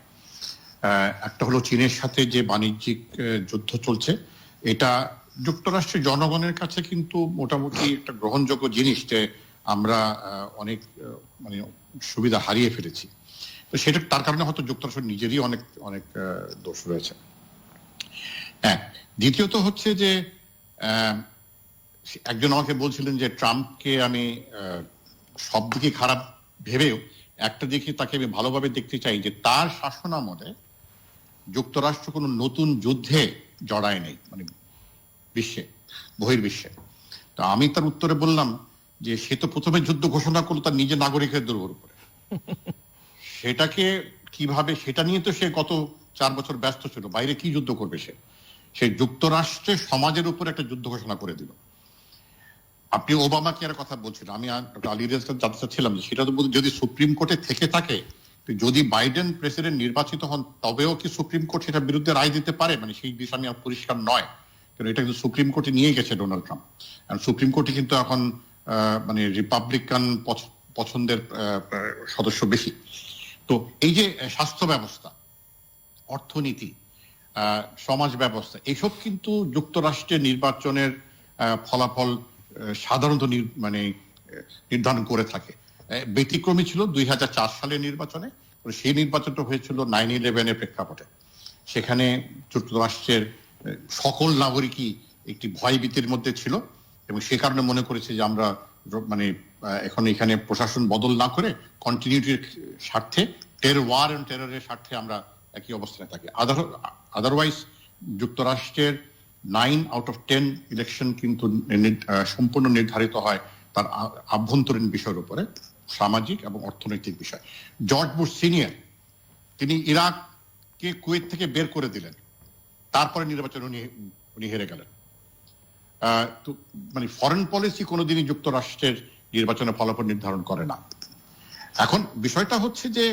একটা হলো চীনের সাথে যে বাণিজ্যিক যুদ্ধ চলছে, এটা যুক্তরাষ্ট্রের জনগণের কাছে কিন্তু মোটামুটি একটা গ্রহণযোগ্য জিনিস যে আমরা অনেক মানে সুবিধা হারিয়ে ফেলেছি। তো সেটা তার কারণে হয়তো যুক্তরাষ্ট্র নিজেরই অনেক অনেক দোষ রয়েছে। হ্যাঁ, দ্বিতীয়ত হচ্ছে যে একজন আমাকে বলছিলেন যে ট্রাম্পকে আমি সব দিকে খারাপ ভেবেও একটা দিকে তাকে আমি ভালোভাবে দেখতে চাই যে তার শাসনামলে যুক্তরাষ্ট্র কোনো নতুন যুদ্ধে জড়ায় নেই, মানে বিশ্বে, বহির্বিশ্বে। তো আমি তার উত্তরে বললাম যে সে তো প্রথমে যুদ্ধ ঘোষণা করলো তার নিজের নাগরিকের দুর্বল উপরে, সেটাকে কিভাবে, সেটা নিয়ে তো সে গত 4 বছর ব্যস্ত ছিল, বাইরে কি যুদ্ধ করবে সে যুক্তরাষ্ট্রের সমাজের উপর একটা যুদ্ধ ঘোষণা করে দিল। আপনি ওবামা কেয়ারের কথা বলছেন, আমি আলী রেজার জানতে চাচ্ছিলাম যে সেটা তো যদি সুপ্রিম কোর্টে থেকে থাকে, যদি বাইডেন প্রেসিডেন্ট নির্বাচিত হন তবেও কি সুপ্রিম কোর্ট সেটার বিরুদ্ধে রায় দিতে পারে, মানে সেই বিষয় আমি আর পরিষ্কার নয়, কারণ এটা কিন্তু সুপ্রিম কোর্টে নিয়ে গেছে ডোনাল্ড ট্রাম্প। আর সুপ্রিম কোর্টে কিন্তু এখন মানে রিপাবলিকান পছন্দের সদস্য বেশি। তো এই যে স্বাস্থ্য ব্যবস্থা, অর্থনীতি, সমাজ ব্যবস্থা, এইসব কিন্তু যুক্তরাষ্ট্রের নির্বাচনের ফলাফল সাধারণত মানে নির্ধারণ করে থাকে। ব্যতিক্রমী ছিল 2004 সালের নির্বাচনে, সেই নির্বাচনটা হয়েছিল 9/11-এর প্রেক্ষাপটে। সেখানে যুক্তরাষ্ট্রের সকল নাগরিকই একটি ভয়ভীতির মধ্যে ছিল এবং সে কারণে মনে করেছে যে আমরা মানে এখন এখানে প্রশাসন বদল না করে কন্টিনিউটির স্বার্থে, ওয়ার এন্ড টেররের স্বার্থে আমরা একই অবস্থানে থাকি। আদারওয়াইজ যুক্তরাষ্ট্রের 9/10 ইলেকশন কিন্তু সম্পূর্ণ নির্ধারিত হয় তার আভ্যন্তরীণ বিষয়ের উপরে, সামাজিক এবং অর্থনৈতিক বিষয়। জর্জ বুশ সিনিয়র তিনি ইরাককে কুয়েত থেকে বের করে দিলেন, তারপরে নির্বাচন উনি হেরে গেলেন। তো মানে ফরেন পলিসি কোনোদিনই যুক্তরাষ্ট্রের নির্বাচনের ফলাফল নির্ধারণ করে না। এখন বিষয়টা হচ্ছে যে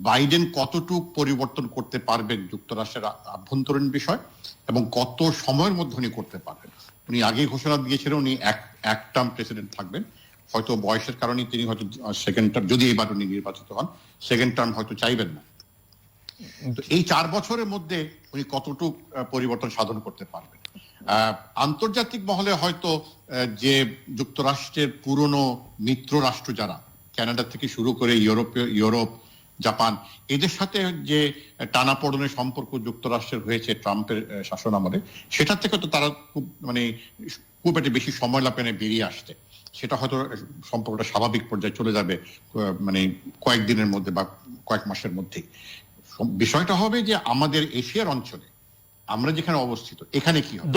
বাইডেন কতটুক পরিবর্তন করতে পারবেন যুক্তরাষ্ট্রের আভ্যন্তরীণ বিষয় এবং কত সময়ের মধ্যে উনি করতে পারবেন। উনি আগেই ঘোষণা দিয়েছিলেন উনি এক টার্ম প্রেসিডেন্ট থাকবেন, হয়তো বয়সের কারণে তিনি হয়তো সেকেন্ড টার্ম, যদি এবার উনি নির্বাচিত হন, সেকেন্ড টার্ম হয়তো চাইবেন না। তো এই 4 বছরের মধ্যে উনি কতটুক পরিবর্তন সাধন করতে পারবেন। আন্তর্জাতিক মহলে হয়তো যে যুক্তরাষ্ট্রের পুরনো মিত্র রাষ্ট্র যারা, কানাডা থেকে শুরু করে ইউরোপ, জাপান, এদের সাথে যে টানাপোড়েনের সম্পর্ক যুক্তরাষ্ট্রের হয়েছে ট্রাম্পের শাসন আমলে, সেটা থেকে তো তারা খুব একটা বেশি সময় লাপেনে বেরিয়ে আসতে, সেটা হয়তো সম্পর্কটা স্বাভাবিক পর্যায়ে চলে যাবে মানে কয়েকদিনের মধ্যে বা কয়েক মাসের মধ্যেই। বিষয়টা হবে যে আমাদের এশিয়ার অঞ্চলে আমরা যেখানে অবস্থিত এখানে কি হবে।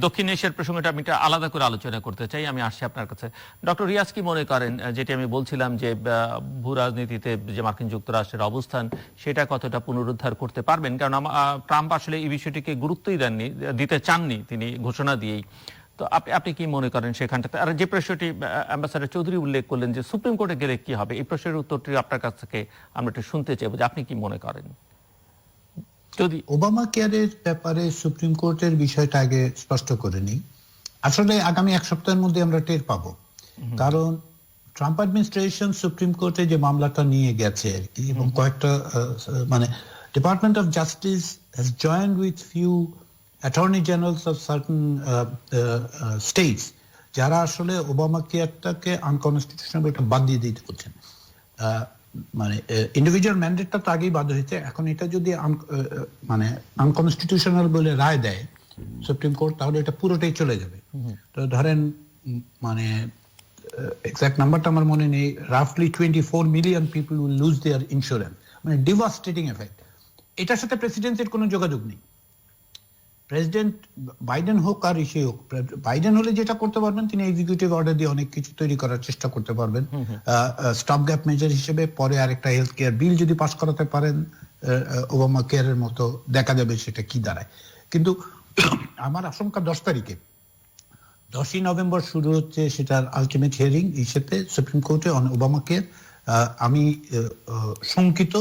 দক্ষিণ এশিয়ার প্রসঙ্গটা আমি একটা আলাদা করে আলোচনা করতে চাই, আমি আসছি আপনার কাছে। ডক্টর রিয়াজ কি মনে করেন, যেটি আমি বলছিলাম যে ভূ রাজনীতিতে যে মার্কিন যুক্তরাষ্ট্রের অবস্থান সেটা কতটা পুনরুদ্ধার করতে পারবেন? কারণ ট্রাম্প আসলে এই বিষয়টিকে গুরুত্বই দিতে চাননি তিনি ঘোষণা দিয়েই। তো আপনি কি মনে করেন সেখানটাতে? আর যে প্রশ্নটি অ্যাম্বাসাডার চৌধুরী উল্লেখ করলেন যে সুপ্রিম কোর্টে গেলে কি হবে, এই প্রশ্নের উত্তরটি আপনার কাছ থেকে আমরা একটু শুনতে চাইব যে আপনি কি মনে করেন। যদি ওবামা কেয়ারের ব্যাপারে সুপ্রিম কোর্টের বিষয়টা আগে স্পষ্ট করে নিই। আসলে আগামী 1 সপ্তাহের মধ্যে আমরা টের পাবো, কারণ ট্রাম্প অ্যাডমিনিস্ট্রেশন সুপ্রিম কোর্টে যে মামলাটা নিয়ে গেছে আর কি, এবং কয়েকটা মানে department of justice has joined with few attorney generals of certain states যারা আসলে ওবামা কেয়ারটাকে আনকনস্টিটিউশনাল এটা বাদ দিয়ে দিতে বলছেন। মানে ইন্ডিভিজুয়াল ম্যান্ডেটটা তো আগেই বাদ হয়েছে, এখন এটা যদি মানে আনকনস্টিটিউশনাল বলে রায় দেয় সুপ্রিম কোর্ট, তাহলে এটা পুরোটাই চলে যাবে। তো ধরেন মানে এক্সাক্ট নাম্বারটা আমার মনে নেই, রাফলি 24 million people will lose there insurance, মানে ডিভাস্টেটিং এফেক্ট। এটার সাথে প্রেসিডেন্টের কোনো যোগাযোগ নেই। প্রেসিডেন্ট বাইডেন হোক আর ইসে হোক, বাইডেন হলে যেটা করতে পারবেন তিনি এক্সিকিউটিভ অর্ডার দিয়ে অনেক কিছু তৈরি করার চেষ্টা করতে পারবেন স্টপ গ্যাপ মেজার হিসেবে। পরে আরেকটা হেলথ কেয়ার বিল যদি পাস করাতে পারেন ওবামা কেয়ারের মতো, দেখা যাবে সেটা কি দাঁড়ায়। কিন্তু আমার আশঙ্কা 10 তারিখে 10ই নভেম্বর শুরু হচ্ছে সেটার আলটিমেট হিয়ারিং ইস্যুতে সুপ্রিম কোর্টে অন ওবামা কেয়ার। আমি শঙ্কিত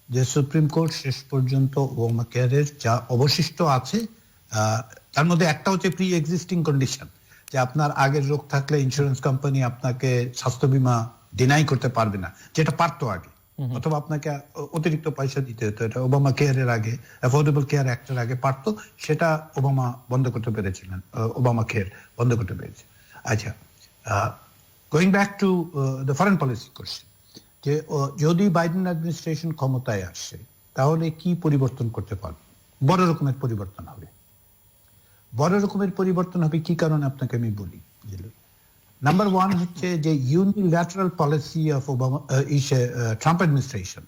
যে সুপ্রিম কোর্ট শেষ পর্যন্ত ওবামা কেয়ারের যা অবশিষ্ট আছে, তার মধ্যে একটা হচ্ছে প্রি এক্সিস্টিং কন্ডিশন, যে আপনার আগের রোগ থাকলে ইন্স্যুরেন্স কোম্পানি আপনাকে স্বাস্থ্য বীমা ডিনাই করতে পারবে না, যেটা পারতো আগে, অথবা আপনাকে অতিরিক্ত পয়সা দিতে হতো। এটা ওবামা কেয়ারের আগে, অ্যাফোর্ডেবল কেয়ার অ্যাক্টের আগে পারতো, সেটা ওবামা বন্ধ করতে পেরেছিলেন, ওবামা কেয়ার বন্ধ করতে পেরেছে। আচ্ছা, going back to the foreign policy question, যে যদি বাইডেন অ্যাডমিনিস্ট্রেশন ক্ষমতায় আসে তাহলে কি পরিবর্তন করতে পারবে? বড় রকমের পরিবর্তন হবে। বড় রকমের পরিবর্তন হবে কি কারণে আপনাকে আমি বলি। নাম্বার ওয়ান হচ্ছে যে unilateral policy of Trump administration,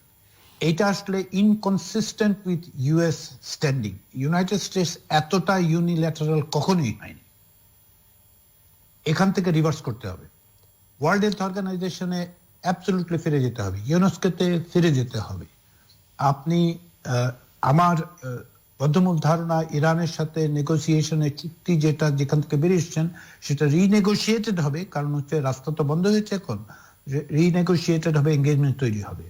এটা আসলে inconsistent with US standing. United states এতটা ইউনিল্যাটারাল কখনোই হয়নি। এখান থেকে রিভার্স করতে হবে। ওয়ার্ল্ড হেলথ অর্গানাইজেশনে অ্যাবসলিউটলি ফিরে যেতে হবে, ইউনেস্কোতে ফিরে যেতে হবে। আপনি আমার বদ্ধমূল ধারণা ইরানের সাথে নেগোসিয়েশনের চুক্তি যেটা যেখান থেকে বেরিয়ে এসছেন সেটা রিনেগোসিয়েটেড হবে, কারণ হচ্ছে রাস্তা তো বন্ধ হয়েছে, এখন রিনেগোসিয়েটেড হবে, এঙ্গেজমেন্ট তৈরি হবে।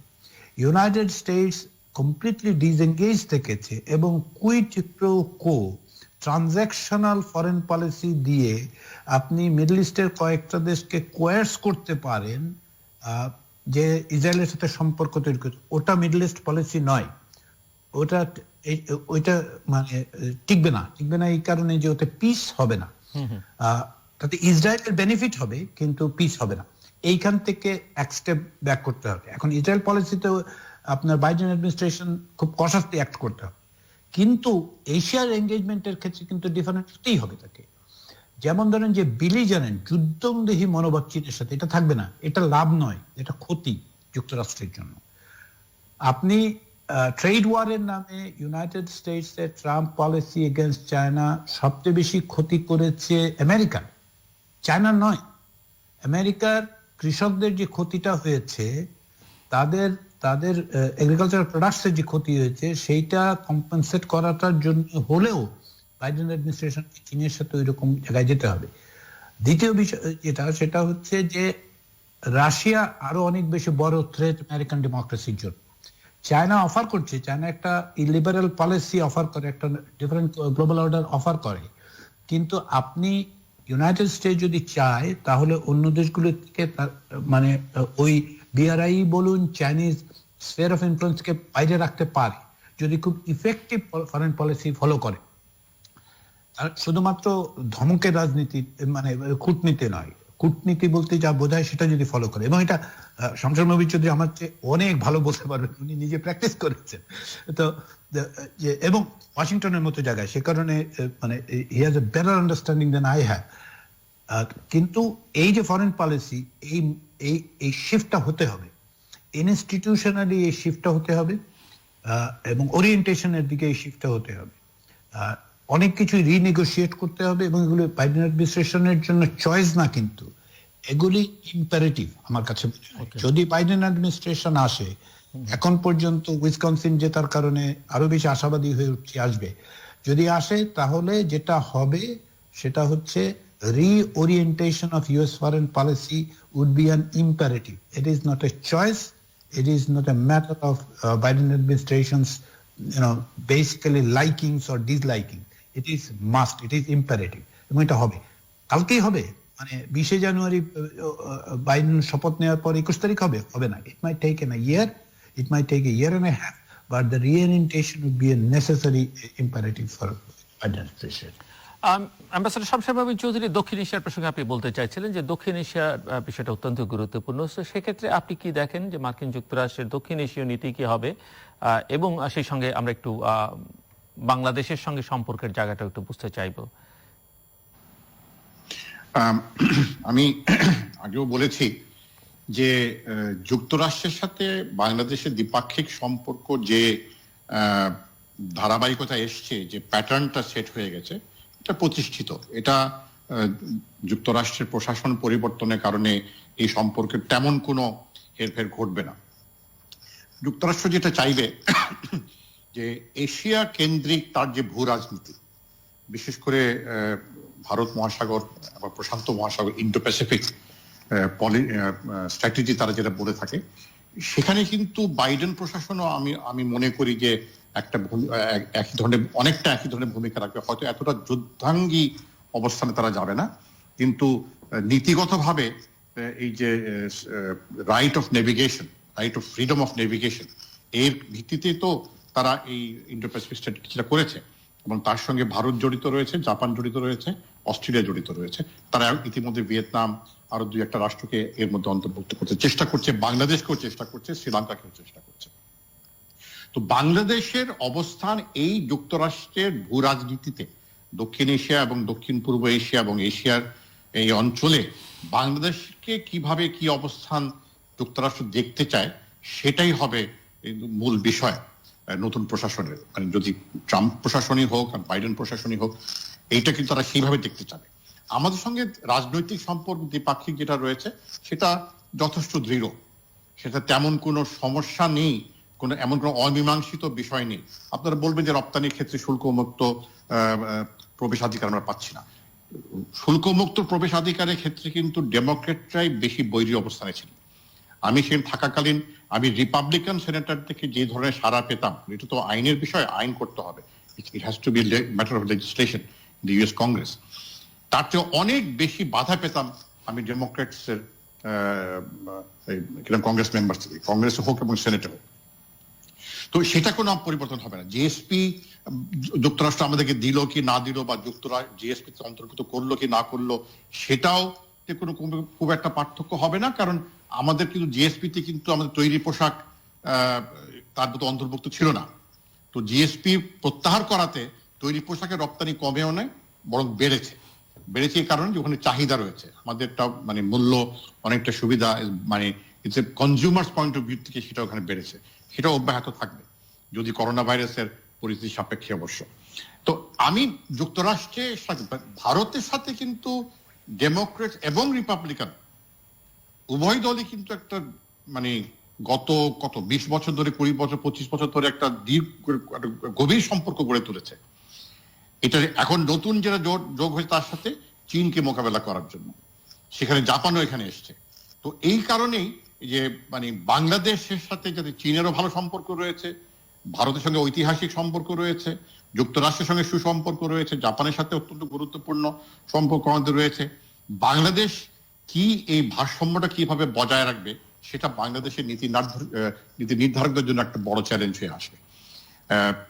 ইউনাইটেড স্টেটস কমপ্লিটলি ডিসএঙ্গেজ থেকেছে এবং কুইড প্রো কো ট্রানজ্যাকশনাল ফরেন পলিসি দিয়ে আপনি মিডল ইস্টের কয়েকটা দেশকে কোয়ার্স করতে পারেন যে ইসরায়েলের সাথে সম্পর্ক তৈরি করতে। ওটা মিডল ইস্ট পলিসি নয়, ওইটা মানে টিকবে না এই কারণে যে ওতে পিস হবে না। তাতে ইসরায়েলের বেনিফিট হবে কিন্তু পিস হবে না। এইখান থেকে এক স্টেপ ব্যাক করতে হবে। এখন ইসরায়েল পলিসিতে আপনার বাইডেন অ্যাডমিনিস্ট্রেশন খুব কশাসলি অ্যাক্ট করতে হবে, কিন্তু এশিয়ার এঙ্গেজমেন্টের ক্ষেত্রে কিন্তু ডিফারেন্ট হতেই হবে তাকে। যেমন ধরেন যে বিলিজারেন্ট যুদ্ধংদেহী মনোভাব চীনের সাথে, এটা থাকবে না। এটা লাভ নয়, এটা ক্ষতি যুক্তরাষ্ট্রের জন্য। আপনি ট্রেড ওয়ারের নামে ইউনাইটেড স্টেটস এর ট্রাম্প পলিসি এগেনস্ট চায়না সবচেয়ে বেশি ক্ষতি করেছে আমেরিকার, চায়নার নয়। আমেরিকার কৃষকদের যে ক্ষতিটা হয়েছে, তাদের এগ্রিকালচারাল প্রোডাক্টসের যে ক্ষতি হয়েছে, সেইটা কম্পেনসেট করাটার জন্য হলেও বাইডেন অ্যাডমিনিস্ট্রেশন চীনের সাথে ওই রকম জায়গায় যেতে হবে। দ্বিতীয় বিষয় সেটা হচ্ছে যে রাশিয়া আরো অনেক বেশি বড় থ্রেট আমেরিকান ডেমোক্রেসির জন্য। চায়না অফার করছে, চায়না একটা ইলিবারাল পলিসি অফার করে, একটা ডিফারেন্ট গ্লোবাল অর্ডার অফার করে, কিন্তু আপনি ইউনাইটেড স্টেটস যদি চায় তাহলে অন্য দেশগুলো থেকে মানে ওই বিআরআই বলুন চাইনিজ স্ফিয়ার অফ ইনফ্লুয়েন্সকে বাইরে রাখতে পারে যদি খুব ইফেক্টিভ ফরেন পলিসি ফলো করে। আর শুধুমাত্র ধমকের রাজনীতি মানে কূটনীতি নয়, কূটনীতি বলতে যা বোঝায় সেটা যদি ফলো করে। এবং এটা শমশের নবী চৌধুরী আমার চেয়ে অনেক ভালো বলতে পারবেন, উনি নিজে প্র্যাকটিস করেছেন তো। এবং ওয়াশিংটনের মতো জায়গায় সে কারণে মানে he has a better understanding than I have. কিন্তু এই যে ফরেন পলিসি, এই শিফটটা হতে হবে, ইনস্টিটিউশনালি এই শিফটটা হতে হবে এবং ওরিয়েন্টেশনের দিকে এই শিফটটা হতে হবে। অনেক কিছু রিনেগোসিয়েট করতে হবে এবং এগুলো বাইডেন অ্যাডমিনিস্ট্রেশনের জন্য চয়েস না, কিন্তু এগুলি ইম্পারেটিভ আমার কাছে। যদি বাইডেন অ্যাডমিনিস্ট্রেশন আসে, এখন পর্যন্ত উইসকনসিন জেতার কারণে আরো বেশি আশাবাদী হয়ে উঠছে, আসবে যদি আসে, তাহলে যেটা হবে সেটা হচ্ছে reorientation of US foreign policy would be an imperative. It is not a choice. It is not a matter of Biden administration's, basically likings or disliking. It is must. It is imperative. এবং এটা হবে, কালকেই হবে, মানে 20 জানুয়ারি Biden শপথ নেওয়ার পর 21 তারিখ হবে না। It might take a year. It might take a year and a half. But the reorientation would be a necessary imperative for Biden administration. Ambassador Shamsher নবী চৌধুরী, দক্ষিণ এশিয়ার প্রসঙ্গে আপনি বলতে চাইছিলেন যে দক্ষিণ এশিয়ার বিষয়টা অত্যন্ত গুরুত্বপূর্ণ। সেক্ষেত্রে আপনি কি দেখেন যে মার্কিন যুক্তরাষ্ট্রের দক্ষিণ এশীয় নীতি কি হবে, এবং সেই সঙ্গে আমরা একটু বাংলাদেশের সঙ্গে সম্পর্কের জায়গাটা একটু বুঝতে চাইব। আমি আগেও বলেছি যে যুক্তরাষ্ট্রের সাথে বাংলাদেশের দ্বিপাক্ষিক সম্পর্ক যে ধারাবাহিকতা এসছে, যে প্যাটার্নটা সেট হয়ে গেছে, এটা প্রতিষ্ঠিত। এটা যুক্তরাষ্ট্রের প্রশাসন পরিবর্তনের কারণে এই সম্পর্কের তেমন কোনো হেরফের ঘটবে না। যুক্তরাষ্ট্র যেটা চাইবে যে এশিয়া কেন্দ্রিক তার যে ভূ রাজনীতি, বিশেষ করে ভারত মহাসাগর বা প্রশান্ত মহাসাগর, ইন্ডো প্যাসিফিক স্ট্র্যাটেজি তারা যেটা বলে থাকে, সেখানে কিন্তু বাইডেন প্রশাসনও আমি মনে করি যে অনেকটা একই ধরনের ভূমিকা রাখবে। হয়তো এতটা যুদ্ধাঙ্গী অবস্থানে তারা যাবে না, কিন্তু নীতিগতভাবে এই যে right of navigation, right of freedom of navigation, এর ভিত্তিতে তো তারা এই ইন্ডো প্যাসিফিক স্ট্র্যাটেজিটা করেছে। এবং তার সঙ্গে ভারত জড়িত রয়েছে, জাপান জড়িত রয়েছে, অস্ট্রেলিয়া জড়িত রয়েছে। তারা ইতিমধ্যে ভিয়েতনাম আরো 2-1 রাষ্ট্রকে এর মধ্যে অন্তর্ভুক্ত করতে চেষ্টা করছে, বাংলাদেশকেও চেষ্টা করছে, শ্রীলঙ্কাকেও চেষ্টা করছে। তো বাংলাদেশের অবস্থান এই যুক্তরাষ্ট্রের ভূ রাজনীতিতে দক্ষিণ এশিয়া এবং দক্ষিণ পূর্ব এশিয়া এবং এশিয়ার এই অঞ্চলে বাংলাদেশকে কিভাবে কি অবস্থান যুক্তরাষ্ট্র দেখতে চায় সেটাই হবে মূল বিষয় নতুন প্রশাসনের, মানে যদি ট্রাম্প প্রশাসনই হোক আর বাইডেন প্রশাসনই হোক, এইটা কিন্তু তারা সেইভাবে দেখতে চাবে। আমাদের সঙ্গে রাজনৈতিক সম্পর্ক দ্বিপাক্ষিক যেটা রয়েছে সেটা যথেষ্ট দৃঢ়, সেটা তেমন কোনো সমস্যা নেই, কোনো এমন কোনো অমীমাংসিত বিষয় নেই। আপনারা বলবেন যে রপ্তানির ক্ষেত্রে শুল্কমুক্ত প্রবেশাধিকার আমরা পাচ্ছি না। শুল্কমুক্ত প্রবেশাধিকারের ক্ষেত্রে কিন্তু ডেমোক্রেটরাই বেশি বৈরী অবস্থানে ছিল। আমি সেখানে থাকাকালীন আমি রিপাবলিকান সেনেটর থেকে যে ধরনের সাড়া পেতাম, এটা তো আইনের বিষয়, আইন করতে হবে, it has to be matter of legislation in the US Congress, তার চেয়ে অনেক বেশি বাধা পেতাম আমি ডেমোক্রেটসের কংগ্রেস মেম্বার থেকে, কংগ্রেসে হোক এবং সেনেটে হোক। তো সেটা কোনো পরিবর্তন হবে না। জিএসপি যুক্তরাষ্ট্র আমাদেরকে দিল কি না দিল, বা যুক্তরাষ্ট্র জিএসপি অন্তর্ভুক্ত করলো কি না করলো, সেটাও কোনো খুব একটা পার্থক্য হবে না, কারণ আমাদের কিন্তু জিএসপিতে কিন্তু আমাদের তৈরি পোশাক তার মতো অন্তর্ভুক্ত ছিল না। তো জিএসপি প্রত্যাহার করাতে তৈরি পোশাকের রপ্তানি কমেও নয়, বরং বেড়েছে এই কারণে যে ওখানে চাহিদা রয়েছে, আমাদেরটা মানে মূল্য অনেকটা সুবিধা, মানে it's a consumers point of view থেকে সেটা ওখানে বেড়েছে, সেটা অব্যাহত থাকবে যদি করোনা ভাইরাসের পরিস্থিতি সাপেক্ষে অবশ্য। তো আমি যুক্তরাষ্ট্রের সাথে, ভারতের সাথে কিন্তু ডেমোক্রেট এবং রিপাবলিকান উভয় দলই কিন্তু একটা মানে গত 20 বছর ধরে, 20 বছর 25 বছর ধরে একটা গভীর সম্পর্ক গড়ে তুলেছে। এটা এখন নতুন যারা যোগ হয়েছে তার সাথে চীনকে মোকাবেলা করার জন্য, সেখানে জাপানও এখানে এসছে। তো এই কারণেই যে মানে বাংলাদেশের সাথে যাতে চীনেরও ভালো সম্পর্ক রয়েছে, ভারতের সঙ্গে ঐতিহাসিক সম্পর্ক রয়েছে, যুক্তরাষ্ট্রের সঙ্গে সুসম্পর্ক রয়েছে, জাপানের সাথে অত্যন্ত গুরুত্বপূর্ণ সম্পর্ক আমাদের রয়েছে। বাংলাদেশ কি এই ভারসাম্যটা কিভাবে বজায় রাখবে, সেটা বাংলাদেশের নীতি নির্ধারকদের জন্য একটা বড় চ্যালেঞ্জ হয়ে আসবে।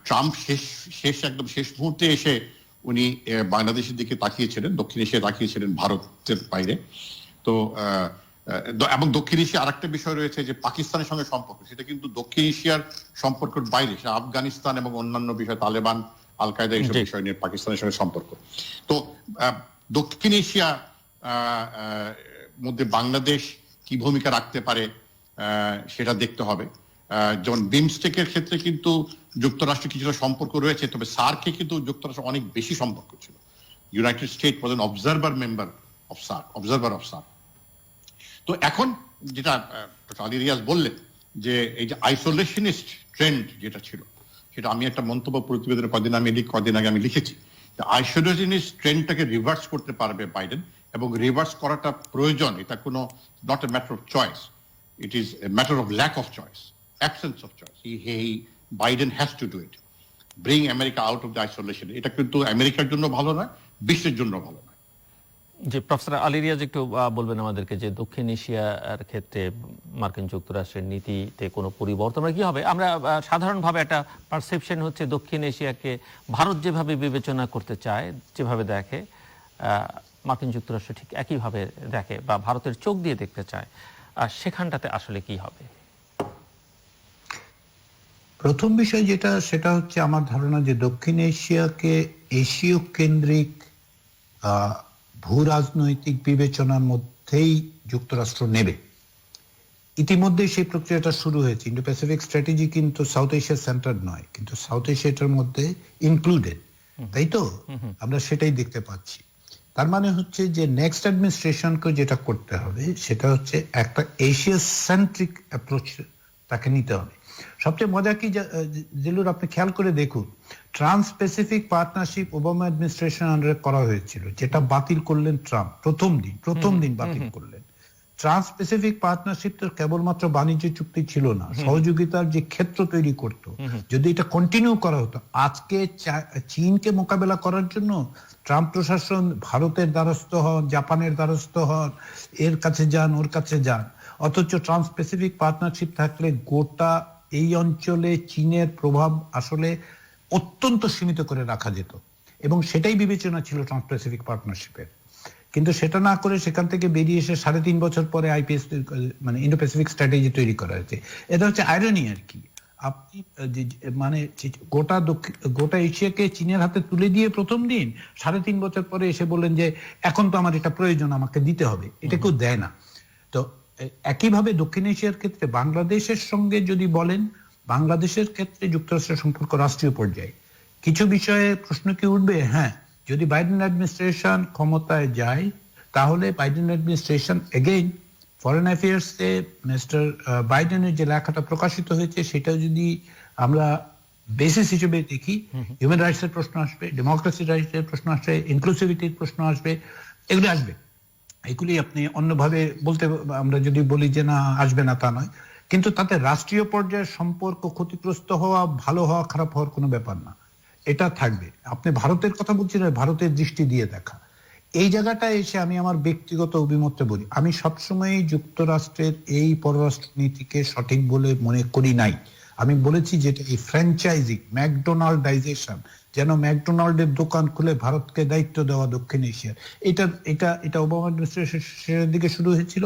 ট্রাম্প একদম শেষ মুহূর্তে এসে উনি বাংলাদেশের দিকে তাকিয়েছিলেন, দক্ষিণ এশিয়া তাকিয়েছিলেন, ভারতের বাইরে। তো এবং দক্ষিণ এশিয়া আরেকটা বিষয় রয়েছে যে পাকিস্তানের সঙ্গে সম্পর্ক, সেটা কিন্তু দক্ষিণ এশিয়ার সম্পর্কের বাইরে, সে আফগানিস্তান এবং অন্যান্য বিষয়, তালেবান, আল কায়দা, এইসব বিষয় নিয়ে পাকিস্তানের সঙ্গে সম্পর্ক। তো দক্ষিণ এশিয়া মধ্যে বাংলাদেশ কি ভূমিকা রাখতে পারে সেটা দেখতে হবে। যেমন বিমস্টেকের ক্ষেত্রে কিন্তু যুক্তরাষ্ট্র কিছুটা সম্পর্ক রয়েছে, তবে সার্কে কিন্তু যুক্তরাষ্ট্র অনেক বেশি সম্পর্ক ছিল। United state was an observer member of SAARC. তো এখন যেটা আলী রিয়াজ বললেন যে এই যে আইসোলেশনিস্ট ট্রেন্ড যেটা ছিল, সেটা আমি একটা মন্তব্য প্রতিবেদনে কদিন আগে আমি লিখেছি, আইসোলেশনিস্ট ট্রেন্ডটাকে রিভার্স করতে পারবে বাইডেন, এবং রিভার্স করাটা প্রয়োজন। এটা কোনো not a matter of choice, it is a matter of lack of choice, absence of choice. Biden has to do it, bring America out of the isolation. এটা কিন্তু আমেরিকার জন্য ভালো নয়, বিশ্বের জন্য ভালো নয়। যে প্রফেসর আলী রিয়াজ একটু বলবেন আমাদেরকে যে দক্ষিণ এশিয়ার ক্ষেত্রে মার্কিন যুক্তরাষ্ট্রের নীতিতে কোনো পরিবর্তন কি হবে? আমরা সাধারণভাবে একটা পারসেপশন হচ্ছে দক্ষিণ এশিয়াকে ভারত যেভাবে বিবেচনা করতে চায়, যেভাবে দেখে, মার্কিন যুক্তরাষ্ট্র ঠিক একইভাবে দেখে বা ভারতের চোখ দিয়ে দেখতে চায়। সেখানটাতে আসলে কি হবে? প্রথম বিষয় যেটা, সেটা হচ্ছে আমার ধারণা যে দক্ষিণ এশিয়াকে এশীয় কেন্দ্রিক ভূ রাজনৈতিক বিবেচনার মধ্যেই যুক্তরাষ্ট্র নেবে। ইতিমধ্যে সেই প্রক্রিয়াটা শুরু হয়েছে। ইন্ডো প্যাসিফিক স্ট্র্যাটেজি কিন্তু সাউথ এশিয়া সেন্টার নয়, কিন্তু সাউথ এশিয়াটার মধ্যে ইনক্লুডেড, তাই তো? আমরা সেটাই দেখতে পাচ্ছি। তার মানে হচ্ছে যে নেক্সট অ্যাডমিনিস্ট্রেশনকে যেটা করতে হবে সেটা হচ্ছে একটা এশিয়া সেন্ট্রিক অ্যাপ্রোচ তাকে নিতে হবে। সবচেয়ে মজা কি জিলুর, আপনি খেয়াল করে দেখুন, trans Pacific partnership Obama administration আন্ডারে করা হয়েছিল, যেটা বাতিল করলেন ট্রাম্প প্রথম দিন বাতিল করলেন। ট্রান্স প্যাসিফিক পার্টনারশিপ তো কেবলমাত্র বাণিজ্য চুক্তি ছিল না, সহযোগিতার যে ক্ষেত্র তৈরি করত। যদি এটা কন্টিনিউ করা হতো, আজকে চীনকে মোকাবেলা করার জন্য ট্রাম্প প্রশাসন ভারতের দ্বারস্থ হন, জাপানের দ্বারস্থ হন, এর কাছে যান, ওর কাছে যান। অথচ ট্রান্স প্যাসিফিক পার্টনারশিপ থাকলে গোটা এই অঞ্চলে চীনের প্রভাব আসলে অত্যন্ত সীমিত করে রাখা যেত, এবং সেটাই বিবেচনা ছিল ট্রান্স প্যাসিফিক পার্টনারশিপের। কিন্তু সেটা না করে সেখান থেকে বেরিয়ে এসে 3.5 বছর পরে আইপিএস মানে ইন্ডো প্যাসিফিক স্ট্র্যাটেজি তৈরি করা হয়েছে। এটা হচ্ছে আইরনি আর কি। আপনি মানে গোটা এশিয়াকে চীনের হাতে তুলে দিয়ে প্রথম দিন 3.5 বছর পরে এসে বললেন যে এখন তো আমার এটা প্রয়োজন, আমাকে দিতে হবে, এটা কেউ দেয় না। তো একইভাবে দক্ষিণ এশিয়ার ক্ষেত্রে বাংলাদেশের সঙ্গে যদি বলেন, বাংলাদেশের ক্ষেত্রে যুক্তরাষ্ট্রের সম্পর্ক রাষ্ট্রীয় পর্যায়ে কিছু বিষয়ে প্রশ্ন কি উঠবে? হ্যাঁ, যদি বাইডেন অ্যাডমিনিস্ট্রেশন ক্ষমতায় যায় তাহলে বাইডেন অ্যাডমিনিস্ট্রেশন এগেইন ফরেন অ্যাফেয়ার্সে মিস্টার বাইডেনের যে লেখাটা প্রকাশিত হয়েছে সেটা যদি আমরা বেসিস হিসেবে দেখি, হিউম্যান রাইটস এর প্রশ্ন আসবে, ডেমোক্রেসি রাইটস এর প্রশ্ন আসবে, ইনক্লুসিভিটির প্রশ্ন আসবে, এগুলি আসবে। এগুলি আপনি অন্যভাবে বলতে, আমরা যদি বলি যে না আসবে না তা নয়, কিন্তু তাতে রাষ্ট্রীয় পর্যায়ের সম্পর্ক ক্ষতিগ্রস্ত হওয়া, ভালো হওয়া, খারাপ হওয়ার কোনো ব্যাপার না, এটা থাকবে। আপনি ভারতের কথা বলছিলেন, ভারতের দৃষ্টি দিয়ে দেখা, এই জায়গাটায় এসে আমি আমার ব্যক্তিগত অভিমতটা বলি, আমি সবসময় যুক্তরাষ্ট্রের এই পররাষ্ট্র নীতিকে সঠিক বলে মনে করি নাই। আমি বলেছি যেটা এই ফ্র্যাঞ্চাইজিং, ম্যাকডোনাল্ডাইজেশন, যেন ম্যাকডোনাল্ডের দোকান খুলে ভারতকে দায়িত্ব দেওয়া দক্ষিণ এশিয়ার, এটা ওবামা অ্যাডমিনিস্ট্রেশনের দিকে শুরু হয়েছিল।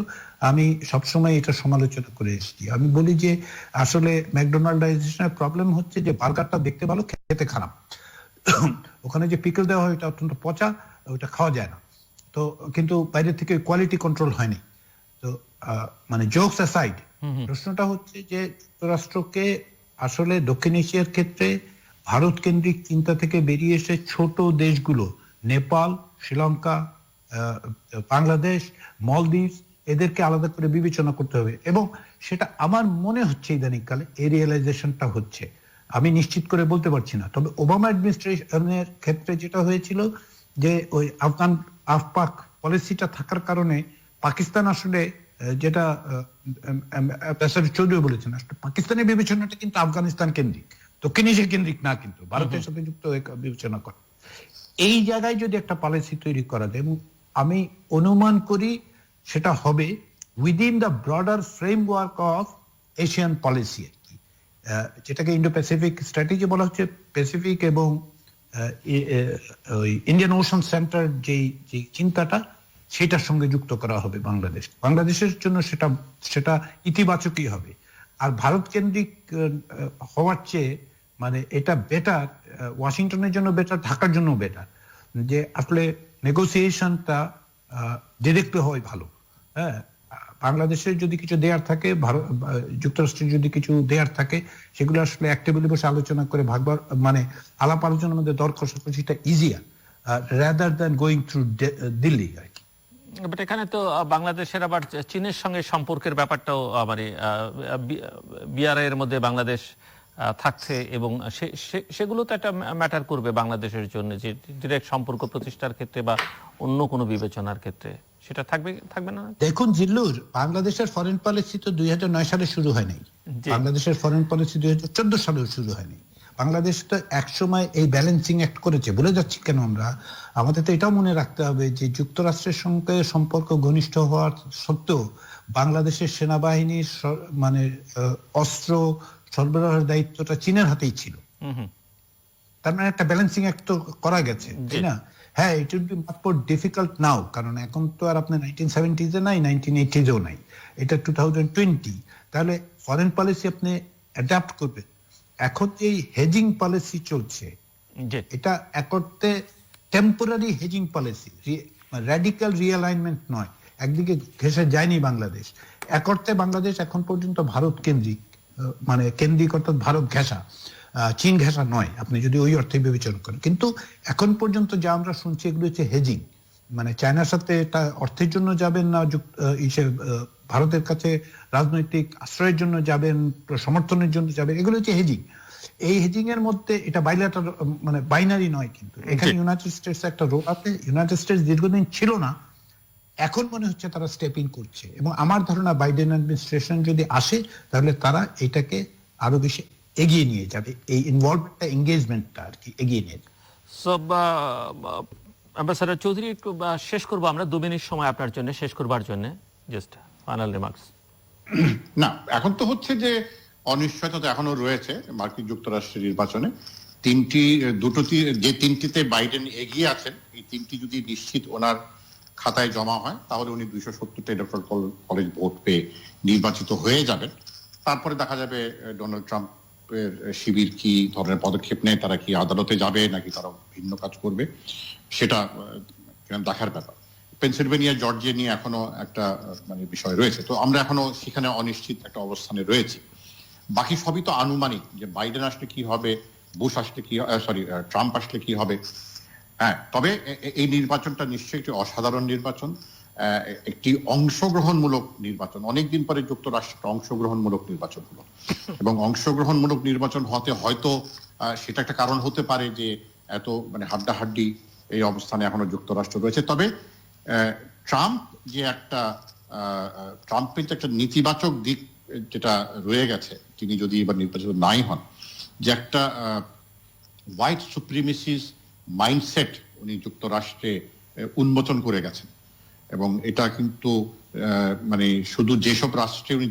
আমি সবসময় এটা সমালোচনা করে এসেছি। আমি বলি যে আসলে ম্যাকডোনাল্ডাইজেশনের প্রবলেম হচ্ছে যে বার্গারটা দেখতে ভালো, খেতে খারাপ, ওখানে যে পিকল দেওয়া হয় এটা অত্যন্ত পচা, ওটা খাওয়া যায় না। তো কিন্তু বাইরে থেকে কোয়ালিটি কন্ট্রোল হয়নি। তো মানে জোকস অ্যাসাইড, প্রশ্নটা হচ্ছে যে যুক্তরাষ্ট্রকে আসলে দক্ষিণ এশিয়ার ক্ষেত্রে ভারত কেন্দ্রিক চিন্তা থেকে বেরিয়ে এসে ছোট দেশগুলো, নেপাল, শ্রীলঙ্কা, বাংলাদেশ, মলদ্বীপ, এদেরকে আলাদা করে বিবেচনা করতে হবে। এবং সেটা আমার মনে হচ্ছে ইদানিংকালে এই রিয়েলাইজেশনটা হচ্ছে, আমি নিশ্চিত করে বলতে পারছি না। তবে ওবামা অ্যাডমিনিস্ট্রেশনের ক্ষেত্রে যেটা হয়েছিল যে ওই আফপাক পলিসিটা থাকার কারণে পাকিস্তান আসলে, যেটা চৌধুরী বলেছেন, পাকিস্তানের বিবেচনাটা কিন্তু আফগানিস্তান কেন্দ্রিক, দক্ষিণ এশিয়া কেন্দ্রিক না, কিন্তু ভারতের সাথে যুক্ত হয়ে বিবেচনা করে। এই জায়গায় যদি একটা পলিসি তৈরি করা যায়, এবং আমি অনুমান করি সেটা হবে within the broader framework of Asian policy, যেটাকে ইন্ডো প্যাসিফিক স্ট্র্যাটেজি বলা হচ্ছে, প্যাসিফিক এবং ইন্ডিয়ান ওশান সেন্টার যে চিন্তাটা, সেটার সঙ্গে যুক্ত করা হবে বাংলাদেশের জন্য, সেটা ইতিবাচকই হবে। আর ভারত কেন্দ্রিক হওয়ার চেয়ে মানে এটা বেটার, ওয়াশিংটনের জন্য বেটার, ঢাকার জন্য বেটার, যে আসলে নেগোসিয়েশনটা ডিরেক্ট হয় ভালো। হ্যাঁ, বাংলাদেশের যদি কিছু দেয়ার থাকে, যুক্তরাষ্ট্রের যদি কিছু দেয়ার থাকে, সেগুলো আসলে এক টেবিলে বসে আলোচনা করে ভাগবার, মানে আলাপ আলোচনার মধ্যে দর কষাকষিটা easier rather than going through Delhi আর কি। বাট এখানে তো বাংলাদেশের আবার চীনের সঙ্গে সম্পর্কের ব্যাপারটাও মানে বিআরআই এর মধ্যে বাংলাদেশ থাকছে, এবং সেগুলো তো একটা ম্যাটার করবে বাংলাদেশের জন্য, যে ডিরেক্ট সম্পর্ক প্রতিষ্ঠার ক্ষেত্রে বা অন্য কোনো বিবেচনার ক্ষেত্রে সেটা থাকবে না। দেখুন জিল্লুর, বাংলাদেশের ফরেন পলিসি তো 2009 সালে শুরু হয়নি, বাংলাদেশের ফরেন পলিসি 2014 সালেও শুরু হয়নি। বাংলাদেশ তো একসময় এই ব্যালেন্সিং অ্যাক্ট করেছে, বলে যাচ্ছি কেন আমরা, আমাদের তো এটাও মনে রাখতে হবে যে যুক্তরাষ্ট্রের সঙ্গে সম্পর্ক ঘনিষ্ঠ হওয়ার সত্ত্বেও বাংলাদেশের সেনাবাহিনীর মানে অস্ত্র সরবরাহের দায়িত্বটা চীনের হাতেই ছিল। তার মানে একটা ব্যালেন্সিং অ্যাক্ট তো করা গেছে, তাই না? হ্যাঁ, it will be much more difficult now, কারণ এখন তো আর আপনার 1970s এ নাই, 1980s-এও নাই, এটা 2020। তাহলে ফরেন পলিসি আপনি অ্যাডাপ্ট করবেন। এখন যে হেজিং পলিসি চলছে, এটা এক অর্থে টেম্পোরারি হেজিং পলিসি, র্যাডিক্যাল রিঅ্যালাইনমেন্ট নয়। একদিকে ঘেঁষে যায়নি বাংলাদেশ, এক অর্থে বাংলাদেশ এখন পর্যন্ত ভারত কেন্দ্রিক, মানে কেন্দ্রিক অর্থাৎ ভারত ঘেঁষা, চীন ঘেঁষা নয়, আপনি যদি ওই অর্থে বিবেচনা করেন। কিন্তু এখন পর্যন্ত যা আমরা শুনছি এগুলো হচ্ছে হেজিং, মানে চায়নার সাথে এটা অর্থের জন্য যাবেন না, ভারতের কাছে রাজনৈতিক আশ্রয়ের জন্য যাবেন, সমর্থনের জন্য যাবেন, এগুলো হচ্ছে হেজিং। এই হেজিং এর মধ্যে এটা বাইলেটারাল, মানে বাইনারি নয়, কিন্তু এখানে ইউনাইটেড স্টেটস একটা রোল আছে। ইউনাইটেড স্টেটস দীর্ঘদিন ছিল না, এখন মনে হচ্ছে তারা স্টেপ ইন করছে, এবং আমার ধারণা বাইডেন অ্যাডমিনিস্ট্রেশন যদি আসে তাহলে তারা এটাকে আরো বেশি এগিয়ে নিয়ে যাবে, এই ইনভলভমেন্টটা, এঙ্গেজমেন্টটা আর কি এগিয়ে নিয়ে যাবে। সব অ্যাম্বাসাডার চৌধুরী, একটু শেষ করবো আমরা, 2 মিনিট সময় আপনার জন্য শেষ করবার জন্য, জাস্ট ফাইনাল রিমার্কস। না, এখন তো হচ্ছে যে অনিশ্চয়তা তো এখনো রয়েছে মার্কিন যুক্তরাষ্ট্রের নির্বাচনে। যে তিনটিতে বাইডেন এগিয়ে আছেন, এই তিনটি যদি নিশ্চিত ওনার খাতায় জমা হয় তাহলে উনি 270টা ইলেকট্রাল কলেজ ভোট পেয়ে নির্বাচিত হয়ে যাবেন। তারপরে দেখা যাবে ডোনাল্ড ট্রাম্প ট্রাম্পের শিবির কি ধরনের পদক্ষেপ নেয়, তারা কি আদালতে যাবে নাকি তারা ভিন্ন কাজ করবে, সেটা দেখার ব্যাপার। পেনসিলভেনিয়া জর্জিয়া নিয়ে এখনো একটা মানে বিষয় রয়েছে, তো আমরা এখনো সেখানে অনিশ্চিত একটা অবস্থানে রয়েছি। বাকি সবই তো আনুমানিক, যে বাইডেন আসলে কি হবে, বুশ আসলে কি, ট্রাম্প আসলে কি হবে। হ্যাঁ, তবে এই নির্বাচনটা নিশ্চয়ই একটি অসাধারণ নির্বাচন, একটি অংশগ্রহণমূলক নির্বাচন। অনেকদিন পরে যুক্তরাষ্ট্র অংশগ্রহণমূলক নির্বাচন হলো, এবং অংশগ্রহণমূলক নির্বাচন হতে হয়তো সেটা একটা কারণ হতে পারে যে এত মানে হাড্ডাহাড্ডি এই অবস্থানে এখনো যুক্তরাষ্ট্র রয়েছে। তবে ট্রাম্প যে একটা ট্রাম্পের যে একটা নেতিবাচক দিক যেটা রয়ে গেছে, তিনি যদি এবার নির্বাচিত নাই হন, যে একটা হোয়াইট সুপ্রিমেসিস মাইন্ডসেট উনি যুক্তরাষ্ট্রে উন্মোচন করে গেছেন। এবং এটা কিন্তু মানে শুধু যেসব রাষ্ট্রে উনি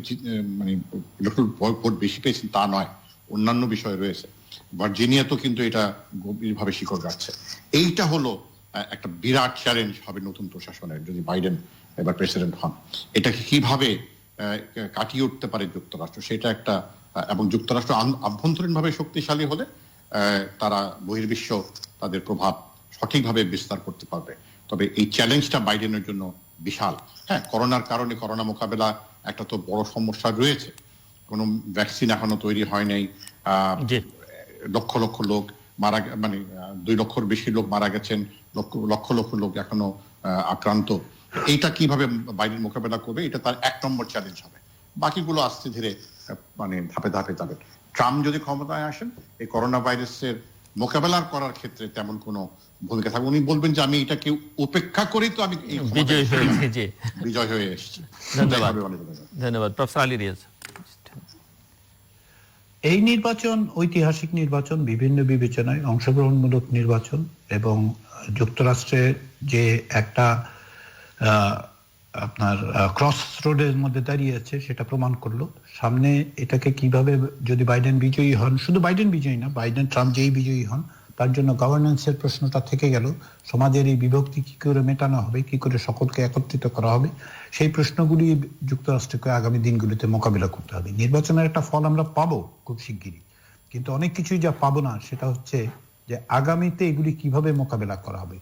মানে ইলেকট্রাল ভোট বেশি পেয়েছেন তা নয়, অন্যান্য বিষয় রয়েছে। ভার্জিনিয়া তো কিন্তু এটা গভীরভাবে শিকড় গাচ্ছে। এইটা হলো একটা বিরাট চ্যালেঞ্জ হবে নতুন প্রশাসনের, যদি বাইডেন এবার প্রেসিডেন্ট হন। এটাকে কিভাবে কাটিয়ে উঠতে পারে যুক্তরাষ্ট্র, সেটা একটা, এবং যুক্তরাষ্ট্র আভ্যন্তরীণভাবে শক্তিশালী হলে তারা বহির্বিশ্ব তাদের প্রভাব সঠিকভাবে বিস্তার করতে পারবে। তবে এই চ্যালেঞ্জটা বাইডেনের জন্য বিশাল। হ্যাঁ, করোনার কারণে করোনা মোকাবেলা একটা তো বড় সমস্যা রয়েছে, কোনো ভ্যাকসিন এখনো তৈরি হয় নাই, লক্ষ লক্ষ লোক মারা, মানে 2 লক্ষর বেশি লোক মারা গেছেন, লক্ষ লক্ষ লোক এখনো আক্রান্ত। এইটা কিভাবে বাইডেন মোকাবেলা করবে, এটা তার 1 নম্বর চ্যালেঞ্জ হবে। বাকিগুলো আস্তে ধীরে মানে ধাপে ধাপে যাবে। ট্রাম্প যদি ক্ষমতায় আসেন, এই করোনা ভাইরাসের মোকাবেলা করার ক্ষেত্রে তেমন কোনো ভূমিকা থাকবে। উনি বলবেন যে আমি এটাকে উপেক্ষা করেই তো আমি বিজয় হয়ে এসেছি। ধন্যবাদ প্রফেসর আলী রিয়াজ। এই নির্বাচন ঐতিহাসিক নির্বাচন, বিভিন্ন বিবেচনায় অংশগ্রহণমূলক নির্বাচন, এবং যুক্তরাষ্ট্রের যে একটা আপনার ক্রস রোডের মধ্যে দাঁড়িয়ে আছে সেটা প্রমাণ করলো। সামনে এটাকে কিভাবে, যদি বাইডেন বিজয়ী হন, শুধু বাইডেন বিজয়ী না, বাইডেন ট্রাম্প যেই বিজয়ী হন, তার জন্য গভর্নেন্সের প্রশ্নটা থেকে গেল। সমাজের এই বিভক্তি কি করে মেটানো হবে, কি করে সকলকে একত্রিত করা হবে, সেই প্রশ্নগুলি যুক্তরাষ্ট্রকে আগামী দিনগুলিতে মোকাবিলা করতে হবে। নির্বাচনের একটা ফল আমরা পাবো খুব শিগগিরই, কিন্তু অনেক কিছুই যা পাবো না সেটা হচ্ছে যে আগামীতে এগুলি কিভাবে মোকাবিলা করা হবে,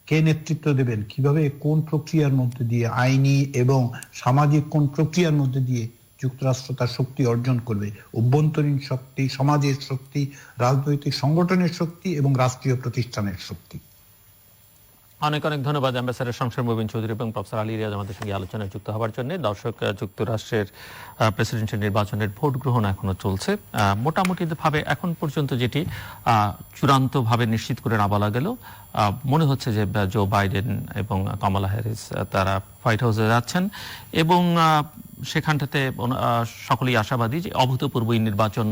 কে নেতৃত্ব দেবেন, কিভাবে কোন প্রক্রিয়ার মধ্যে দিয়ে, আইনি এবং সামাজিক কোন প্রক্রিয়ার মধ্যে দিয়ে যুক্তরাষ্ট্র তার শক্তি অর্জন করবে, অভ্যন্তরীণ শক্তি, সমাজের শক্তি, রাজনৈতিক সংগঠনের শক্তি এবং রাষ্ট্রীয় প্রতিষ্ঠানের শক্তি। অনেক অনেক ধন্যবাদ অ্যাম্বাসেডর শমশের মুবিন চৌধুরী এবং প্রফেসর আলী রিয়াজ আমাদের সঙ্গে আলোচনায় যুক্ত হওয়ার জন্য। দর্শক, যুক্তরাষ্ট্রের প্রেসিডেন্সিয়াল নির্বাচনের ভোট গ্রহণ এখনো চলছে। মোটামুটি ভাবে এখন পর্যন্ত যেটি চূড়ান্তভাবে নিশ্চিত করে না বলা গেল, মনে হচ্ছে যে জো বাইডেন এবং কমলা হ্যারিস তারা হোয়াইট হাউসে যাচ্ছেন, এবং সেখানটাতে সকলেই আশাবাদী যে অভূতপূর্ব নির্বাচন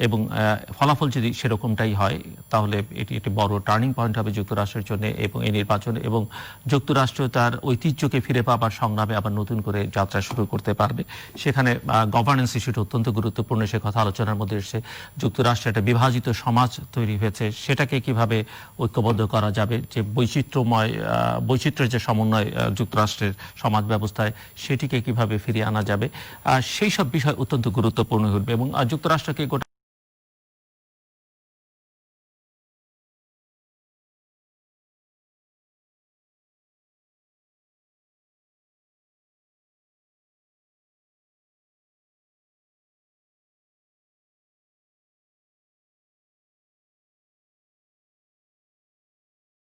এবং ফলাফল যদি সেরকমটাই হয় তাহলে এটি একটি বড় টার্নিং পয়েন্ট হবে যুক্তরাষ্ট্রের জন্য, এবং এই নির্বাচন এবং যুক্তরাষ্ট্র তার ঐতিহ্যকে ফিরে পাবার সংগ্রামে আবার নতুন করে যাত্রা শুরু করতে পারবে। সেখানে গভর্নেন্স ইস্যুটা অত্যন্ত গুরুত্বপূর্ণ, সে কথা আলোচনার মধ্যে এসে। যুক্তরাষ্ট্রে একটা বিভাজিত সমাজ তৈরি হয়েছে, সেটাকে কিভাবে ঐক্যবদ্ধ করা যাবে, যে বৈচিত্র্যের যে সমন্বয় যুক্তরাষ্ট্রের সমাজ ব্যবস্থায়, সেটিকে কিভাবে ফিরিয়ে আনা যাবে, সেই সব বিষয় অত্যন্ত গুরুত্বপূর্ণ হবে। এবং যুক্তরাষ্ট্রকে